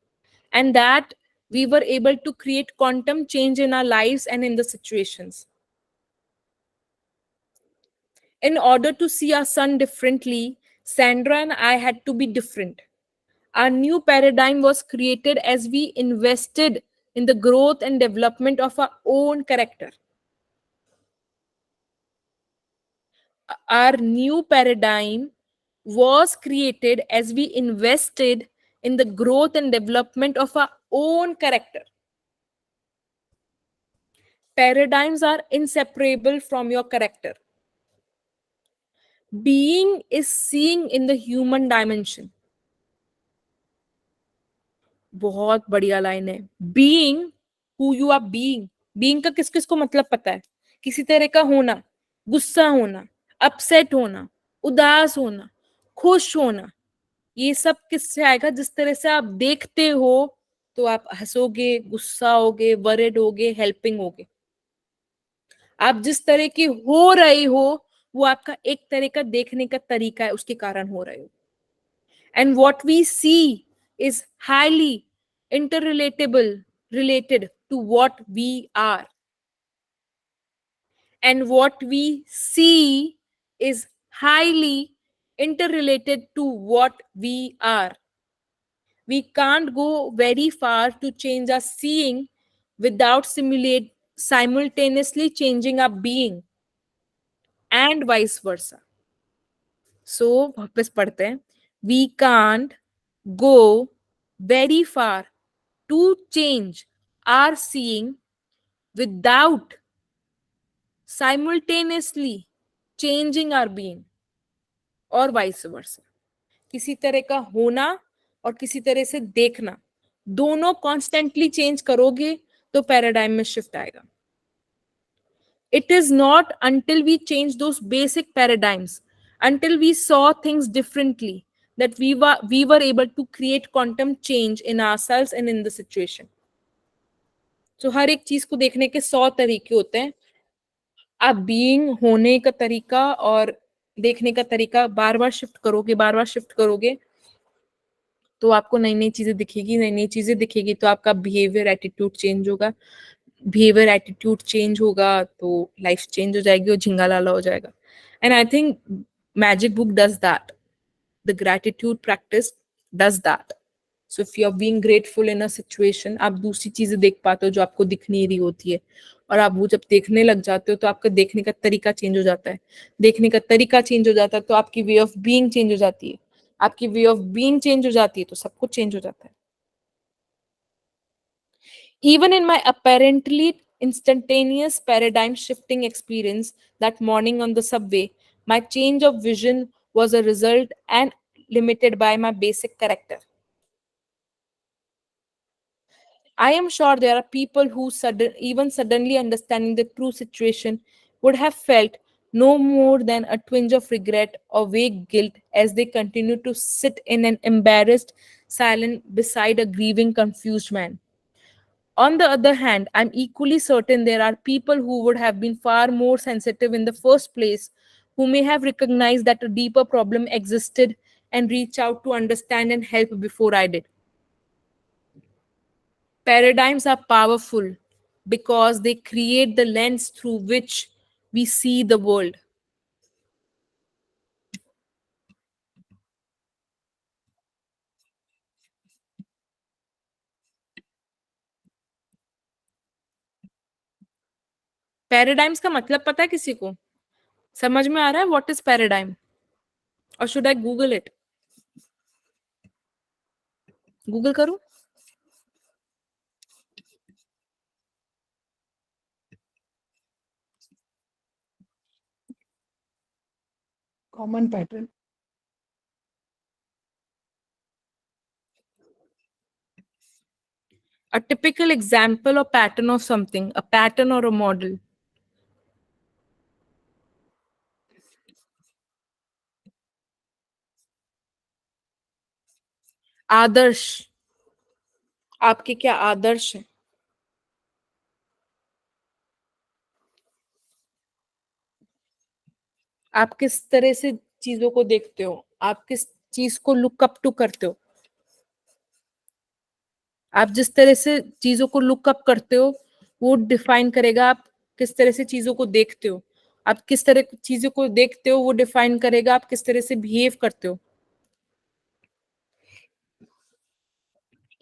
and that we were able to create quantum change in our lives and in the situations. In order to see our son differently, Sandra and I had to be different. Our new paradigm was created as we invested in the growth and development of our own character. Our new paradigm was created as we invested in the growth and development of our own character. Paradigms are inseparable from your character. Being is seeing in the human dimension. बहुत बढ़िया line है. Being who you are being. Being का किस किस को मतलब पता है? किसी तरह का होना, गुस्सा होना, अपसेट होना, उदास होना, खुश होना, ये सब किससे आएगा? जिस तरह से आप देखते हो तो आप हंसोगे, गुस्सा होगे, वरिड होगे, हेल्पिंग होगे. आप जिस तरह की हो रहे हो वो आपका एक तरह का देखने का तरीका है, उसके कारण हो रहे हो. And what we see is highly interrelatable, related to what we are. And what we see is highly interrelated to what we are. We can't go very far to change our seeing without simultaneously changing our being. and vice versa. So वापस पढ़ते हैं. We can't go very far to change our seeing without simultaneously changing our being, और vice versa. किसी तरह का होना और किसी तरह से देखना दोनों कॉन्स्टेंटली चेंज करोगे तो पैराडाइम में शिफ्ट आएगा. It is not until we change those basic paradigms, until we saw things differently, that we were able to create quantum change in ourselves and in the situation. So हर एक चीज को देखने के 100 तरीके होते हैं. आप बीइंग होने का तरीका और देखने का तरीका बार बार शिफ्ट करोगे तो आपको नई नई चीजें दिखेगी. नई नई चीजें दिखेगी तो आपका बिहेवियर एटीट्यूड चेंज होगा. बिहेवियर एटीट्यूड चेंज होगा तो लाइफ चेंज हो जाएगी और झिंगा लाला हो जाएगा. And I think magic book does that. The gratitude practice does that. So if you are being grateful in a situation, आप दूसरी चीजें देख पाते हो जो आपको दिख नहीं रही होती है, और आप वो जब देखने लग जाते हो तो आपका देखने का तरीका चेंज हो जाता है. देखने का तरीका चेंज हो जाता है तो आपकी वे ऑफ बीइंग चेंज हो जाती है. आपकी वे ऑफ बीइंग चेंज हो जाती है तो सब कुछ चेंज हो जाता है. Even in my apparently instantaneous paradigm shifting experience that morning on the subway, my change of vision was a result and limited by my basic character. I am sure there are people who even suddenly understanding the true situation would have felt no more than a twinge of regret or vague guilt as they continue to sit in an embarrassed silence beside a grieving, confused man. On the other hand, I'm equally certain there are people who would have been far more sensitive in the first place, who may have recognized that a deeper problem existed and reached out to understand and help before I did. Paradigms are powerful because they create the lens through which we see the world. Paradigms का मतलब पता है किसी को? समझ में आ रहा है व्हाट इज पैराडाइम? और should I Google it? Google करूं? Common pattern. A typical example or pattern of something, a pattern or a model. आदर्श. आपके क्या आदर्श है? आप किस तरह से चीजों को देखते हो? आप किस चीज को लुक अप टू करते हो? आप जिस तरह से चीजों को लुक अप करते हो वो डिफाइन करेगा आप किस तरह से चीजों को देखते हो. आप किस तरह चीजों को देखते हो वो डिफाइन करेगा आप किस तरह से बिहेव करते हो.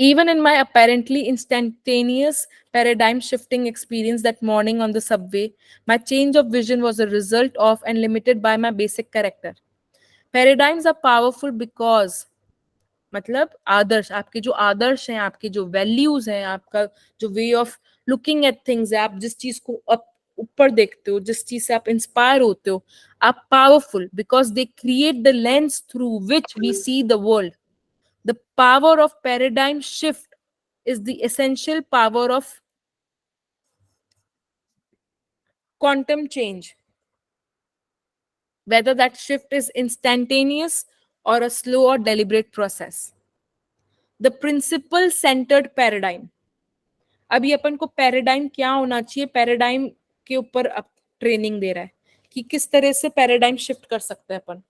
Even in my apparently instantaneous paradigm shifting experience that morning on the subway, my change of vision was a result of and limited by my basic character. Paradigms are powerful because मतलब आदर्श, आपके जो आदर्श हैं, आपके जो values हैं, आपका जो way of looking at things है, आप जिस चीज को ऊपर देखते हो, जिस चीज से आप इंस्पायर होते हो, आप powerful because they create the lens through which we see the world. The power of paradigm shift is the essential power of quantum change. Whether that shift is instantaneous or a slow or deliberate process. The principle centered paradigm. अभी अपन को paradigm क्या होना चाहिए, paradigm के ऊपर अब training दे रहा है कि किस तरह से पैराडाइम शिफ्ट कर सकते हैं अपन.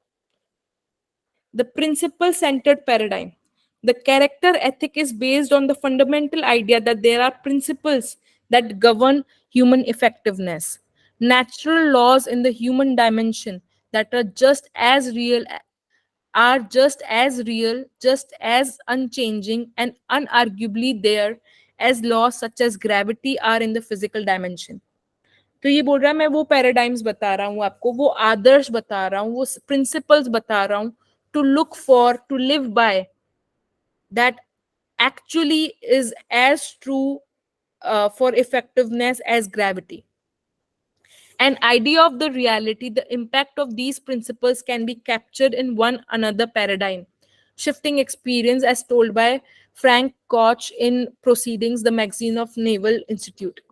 The principle centered paradigm. The character ethic is based on the fundamental idea that there are principles that govern human effectiveness, natural laws in the human dimension that are just as real, just as unchanging and unarguably there as laws such as gravity are in the physical dimension. तो ये बोल रहा है मैं वो paradigms बता रहा हूँ आपको, वो आदर्श बता रहा हूँ, वो प्रिंसिपल्स बता रहा हूँ to look for, to live by, that actually is as true for effectiveness as gravity. An idea of the reality, the impact of these principles can be captured in one another paradigm. Shifting experience, as told by Frank Koch in Proceedings, the magazine of Naval Institute.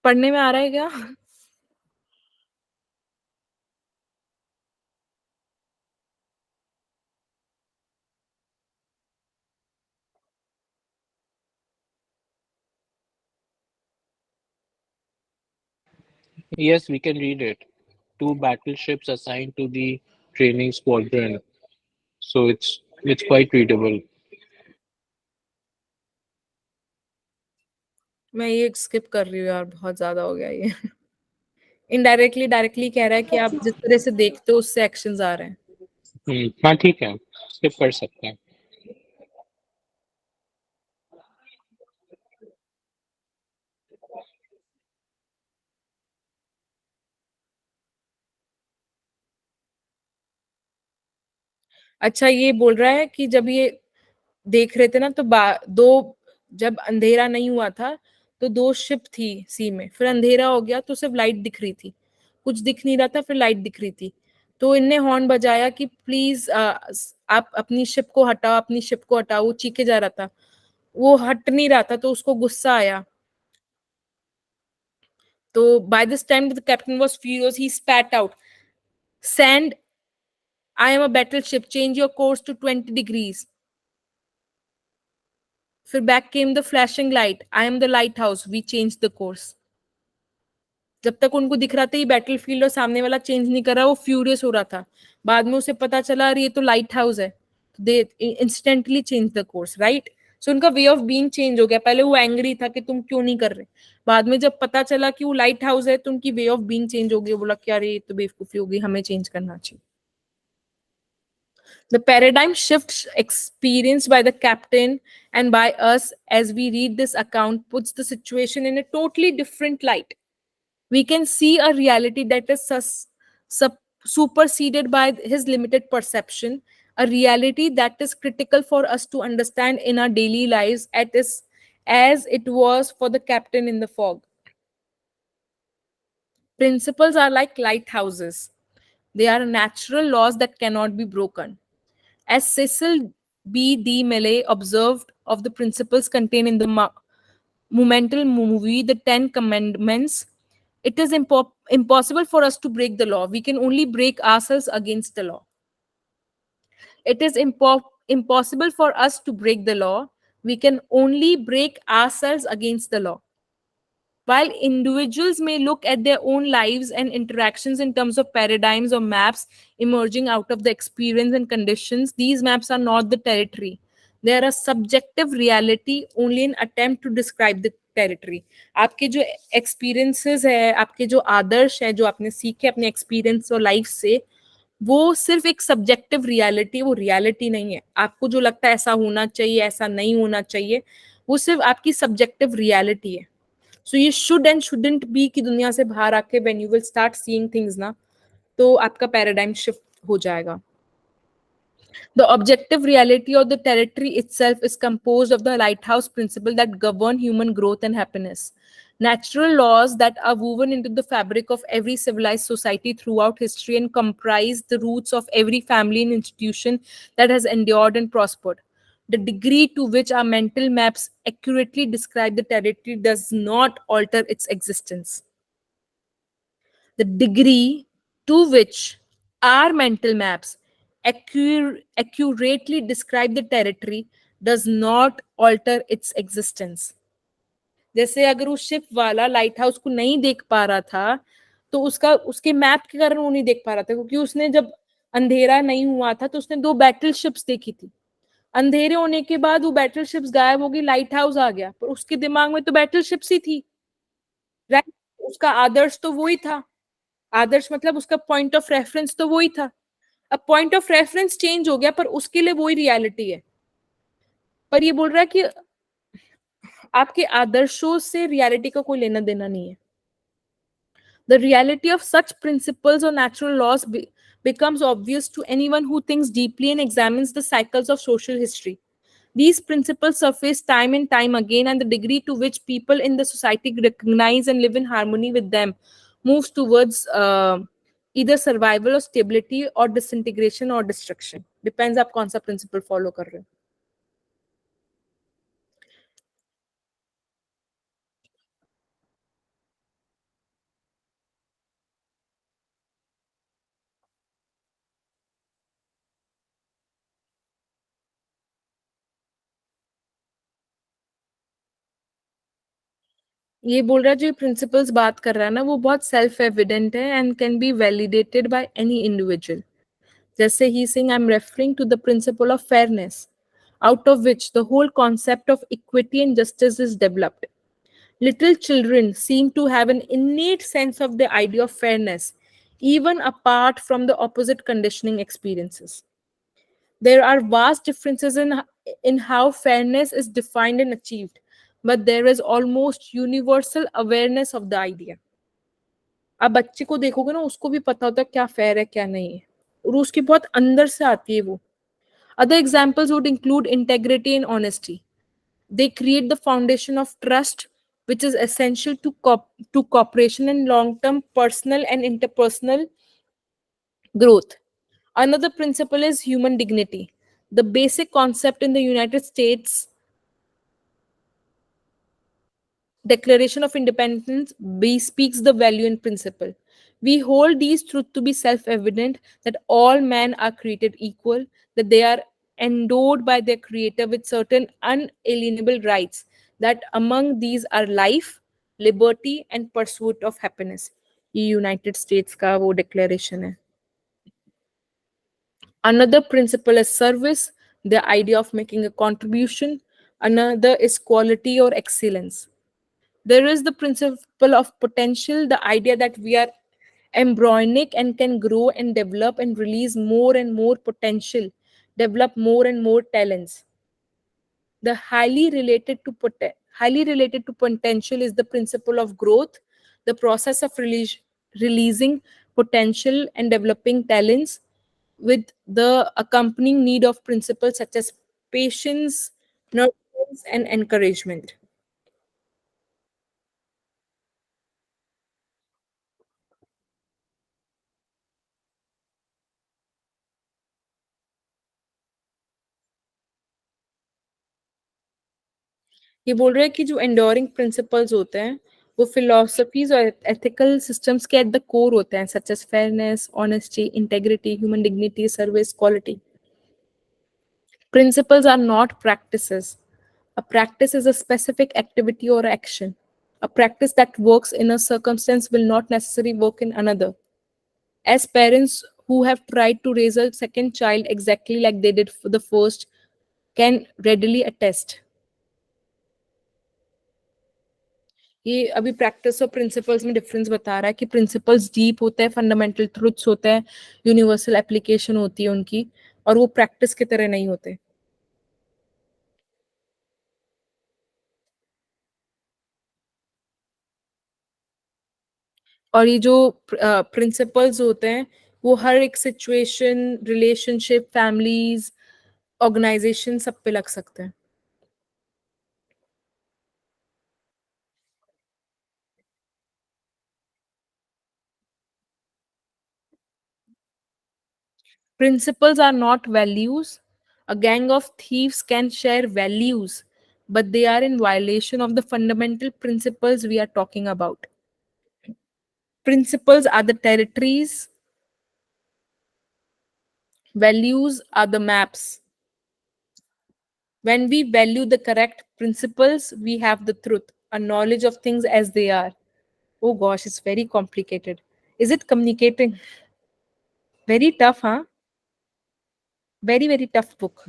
पढ़ने में आ रहा है क्या? Yes, we can read it. Two battleships assigned to the training squadron. So it's quite readable. मैं ये skip कर रही हूँ यार, बहुत ज्यादा हो गया ये। इनडायरेक्टली डायरेक्टली कह रहा है कि आप जिस तरह से देखते हो उससे एक्शंस आ रहे हैं। हाँ ठीक है, स्किप कर सकते हैं। अच्छा, ये बोल रहा है कि जब ये देख रहे थे ना, तो दो, जब अंधेरा नहीं हुआ था तो दो शिप थी सी में, फिर अंधेरा हो गया तो सिर्फ लाइट दिख रही थी, कुछ दिख नहीं रहा था, फिर लाइट दिख रही थी। तो इनने हॉर्न बजाया कि प्लीज आप अपनी शिप को हटाओ, अपनी शिप को हटाओ। वो चीखे जा रहा था, वो हट नहीं रहा था, तो उसको गुस्सा आया। तो by this time the captain was furious, he spat out, said, I am a battleship, change your course to 20 degrees. फिर back came the flashing light, I am the lighthouse, we change the course. जब तक उनको दिख रहा था ये battle field और सामने वाला चेंज नहीं कर रहा, वो फ्यूरियस हो रहा था। बाद में उसे पता चला अरे ये तो लाइट हाउस है, तो they instantly change the course, right. So उनका वे ऑफ बीइंग चेंज हो गया। पहले वो एंग्री था कि तुम क्यों नहीं कर रहे, बाद में जब पता चला कि वो लाइट हाउस है तो उनकी वे ऑफ बीइंग चेंज हो गई। बोला कि अरे ये तो बेवकूफी हो गई, हमें चेंज करना चाहिए। The paradigm shift experienced by the captain and by us as we read this account puts the situation in a totally different light. We can see a reality that is superseded by his limited perception, a reality that is critical for us to understand in our daily lives as it was for the captain in the fog. Principles are like lighthouses. They are natural laws that cannot be broken. As Cecil B. D. Millay observed of the principles contained in the monumental movie The Ten Commandments, it is impossible for us to break the law. We can only break ourselves against the law. It is impossible for us to break the law. We can only break ourselves against the law. While individuals may look at their own lives and interactions in terms of paradigms or maps emerging out of the experience and conditions, these maps are not the territory. They are a subjective reality, only an attempt to describe the territory. आपके जो experiences है, आपके जो आदर्श है, जो आपने सीखे अपने experience और life से, वो सिर्फ एक सब्जेक्टिव रियलिटी, वो रियलिटी नहीं है। आपको जो लगता है ऐसा होना चाहिए, ऐसा नहीं होना चाहिए, वो सिर्फ आपकी सब्जेक्टिव रियलिटी है। सो ये शुड एंड शुडंट बी की दुनिया से बाहर आके when you will start seeing things ना, तो आपका पैराडाइम शिफ्ट हो जाएगा। The objective reality of the territory itself is composed of the lighthouse principle that govern human growth and happiness. Natural laws that are woven into the fabric of every civilized society throughout history and comprise the roots of every family and institution that has endured and prospered. The degree to which our mental maps accurately describe the territory does not alter its existence. The degree to which our mental maps accurately describe the territory does not alter its existence. जैसे अगर उस ship वाला light house को नहीं देख पा रहा था, तो उसका उसके मैप के कारण वो नहीं देख पा रहा था, क्योंकि उसने जब अंधेरा नहीं हुआ था तो उसने दो बैटल शिप्स देखी थी। अंधेरे होने के बाद वो बैटल शिप्स गायब हो गई, लाइट हाउस आ गया, पर उसके दिमाग में तो बैटल शिप्स ही थी, राइट। उसका आदर्श तो वही था। आदर्श मतलब उसका पॉइंट ऑफ रेफरेंस तो वही था. अब पॉइंट ऑफ रेफरेंस चेंज हो गया पर उसके लिए वही रियलिटी है. पर ये बोल रहा है कि आपके आदर्शों से रियलिटी का कोई लेना देना नहीं है. The reality of such principles or natural laws becomes obvious to anyone who thinks deeply and examines the cycles of social history. These principles surface time and time again, and the degree to which people in the society recognize and live in harmony with them moves towards either survival or stability or disintegration or destruction. Depends आप कौन सा principle follow कर रहे हो. ये बोल रहा है जो प्रिंसिपल्स बात कर रहा है ना वो बहुत सेल्फ एविडेंट है and can be validated by any individual. जैसे ही since I am referring to the principle of fairness out of which the whole concept of equity and justice is developed. Little children seem to have an innate sense of the idea of fairness, even apart from the opposite conditioning experiences. There are vast differences in how fairness is defined and achieved, but there is almost universal awareness of the idea. आप बच्चे को देखोगे ना उसको भी पता होता है क्या फेयर है क्या नहीं है और उसकी बहुत अंदर से आती है वो. Other examples would include integrity and honesty. They create the foundation of trust, which is essential to cooperation and long-term personal and interpersonal growth. Another principle is human dignity. The basic concept in the United States Declaration of Independence bespeaks the value and principle. We hold these truths to be self evident that all men are created equal, that they are endowed by their Creator with certain unalienable rights, that among these are life, liberty, and pursuit of happiness. ये United states का वो declaration है. Another principle is service, the idea of making a contribution. Another is quality or excellence. There is the principle of potential, the idea that we are embryonic and can grow and develop and release more and more potential, develop more and more talents. The highly related to potential is the principle of growth, the process of releasing potential and developing talents with the accompanying need of principles such as patience, nurturance, and encouragement. ये बोल रहे हैं कि जो एंडोरिंग principles होते हैं वो philosophies और एथिकल सिस्टम्स के एट द कोर होते हैं such as fairness, honesty, integrity, human dignity, service, quality. Principles are not practices. A practice is a specific activity or action. A practice that works in a circumstance will not necessarily work in another. As parents who have tried to raise a second child exactly like they did for the first can readily attest. ये अभी practice और principles में difference बता रहा है कि principles deep होते हैं, फंडामेंटल ट्रुथ्स होते हैं, यूनिवर्सल एप्लीकेशन होती है उनकी, और वो प्रैक्टिस की तरह नहीं होते. और ये जो प्रिंसिपल्स होते हैं वो हर एक सिचुएशन, रिलेशनशिप, फैमिलीज, ऑर्गेनाइजेशन सब पे लग सकते हैं. Principles are not values. A gang of thieves can share values, but they are in violation of the fundamental principles we are talking about. Principles are the territories, values are the maps. When we value the correct principles, we have the truth, a knowledge of things as they are. Oh gosh, it's very complicated. Is it communicating? Very tough, huh? Very, very tough book.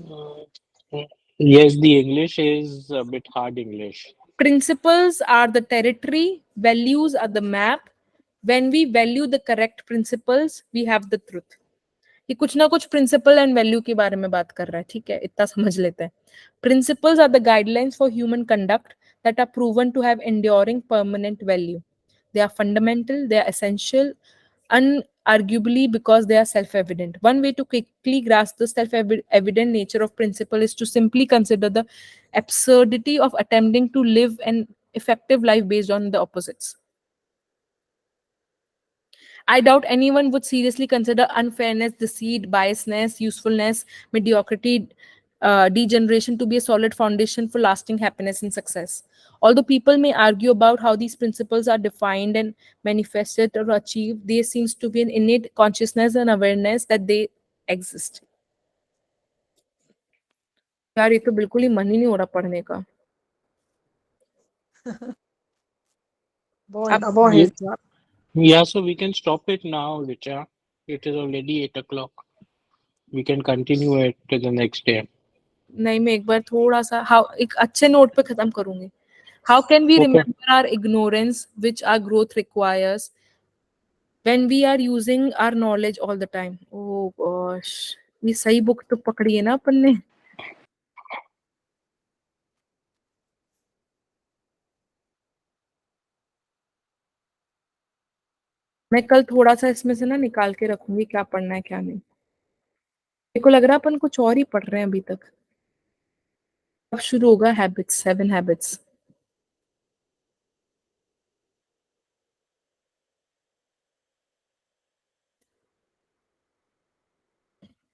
Yes, the English is a bit hard English. Principles are the territory, values are the map. When we value the correct principles, we have the truth. ये कुछ ना कुछ principal and value के बारे में बात कर रहा है, ठीक है, इतना समझ लेते हैं. Principles are the guidelines for human conduct that are proven to have enduring permanent value. They are fundamental, they are essential, unarguably, because they are self-evident. One way to quickly grasp the self-evident nature of principle is to simply consider the absurdity of attempting to live an effective life based on the opposites. I doubt anyone would seriously consider unfairness, deceit, biasness, usefulness, mediocrity, degeneration to be a solid foundation for lasting happiness and success. Although people may argue about how these principles are defined and manifested or achieved, there seems to be an innate consciousness and awareness that they exist. यार ये तो बिल्कुल ही मन ही नहीं हो रहा पढ़ने का. Boy, आप boy, Yeah, जो आप yeah, so we can stop it now, Richa. It is already 8 o'clock. We can continue it to the next day. नहीं, मैं एक बार थोड़ा सा एक अच्छे नोट पे खत्म करूंगी. How can we Okay. remember our ignorance, which our growth requires, when we are using our knowledge all the time? Oh gosh, ये सही बुक तो पकड़ी है ना अपन ने. मैं कल थोड़ा सा इसमें से ना निकाल के रखूंगी क्या पढ़ना है क्या नहीं. मेरे को लग रहा है अपन कुछ और ही पढ़ रहे हैं अभी तक. अब शुरू होगा हैबिट्स, 7 हैबिट्स.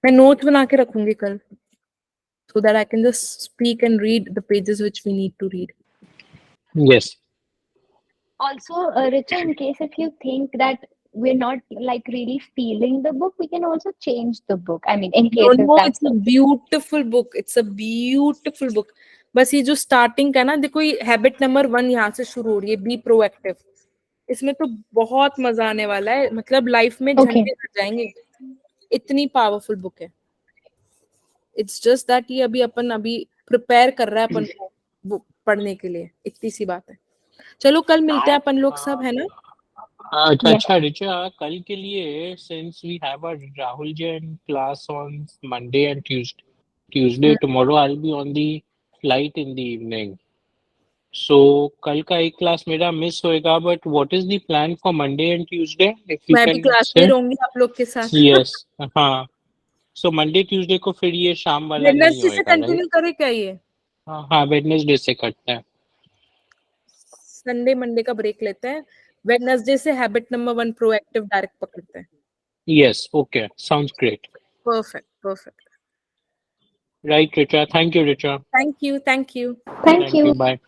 मैं नोट्स बना के रखूंगी कल, so that I can just speak and read the pages which we need to read. Yes. Also, Richa, in case if you think that we're not like really feeling the book, we can also change the book. I mean, in No, case if no, it's that's a okay. beautiful book. It's a beautiful book. बस ये जो starting का ना, देखो ये habit number 1 यहाँ से शुरू हो रही है, बी प्रोएक्टिव. इसमें तो बहुत मजा आने वाला है, मतलब लाइफ में Okay. झंडे लग जाएंगे. इतनी पावरफुल बुक है. इट्स जस्ट दैट ये अभी प्रिपेयर कर रहा है अपन को बुक पढ़ने के लिए, इतनी सी बात है. चलो कल मिलते हैं अपन लोग सब, है ना. Yes. अच्छा रिचा, कल के लिए since we have a Rahul Jain class on Monday and Tuesday, tomorrow I'll be on the flight in the evening. So कल का एक क्लास मेरा मिस होएगा, but what is the plan for Monday and Tuesday if you मैं भी can class में say? रहूंगी आप लोग के साथ. Yes. हाँ. So Monday Tuesday को फिर ये शाम वाला नहीं वेडनेसडे से होएगा, right? कंटिन्यू करे क्या ये? हाँ, वेडनेसडे से करते हैं. संडे मंडे का ब्रेक लेते हैं. वेडनेसडे से हैबिट नंबर 1 प्रोएक्टिव डायरेक्ट पकड़ते हैं. Yes, okay. Sounds great. Perfect perfect. Right, Richa. Thank you, Richa. Thank you. Thank Thank you. you. Bye.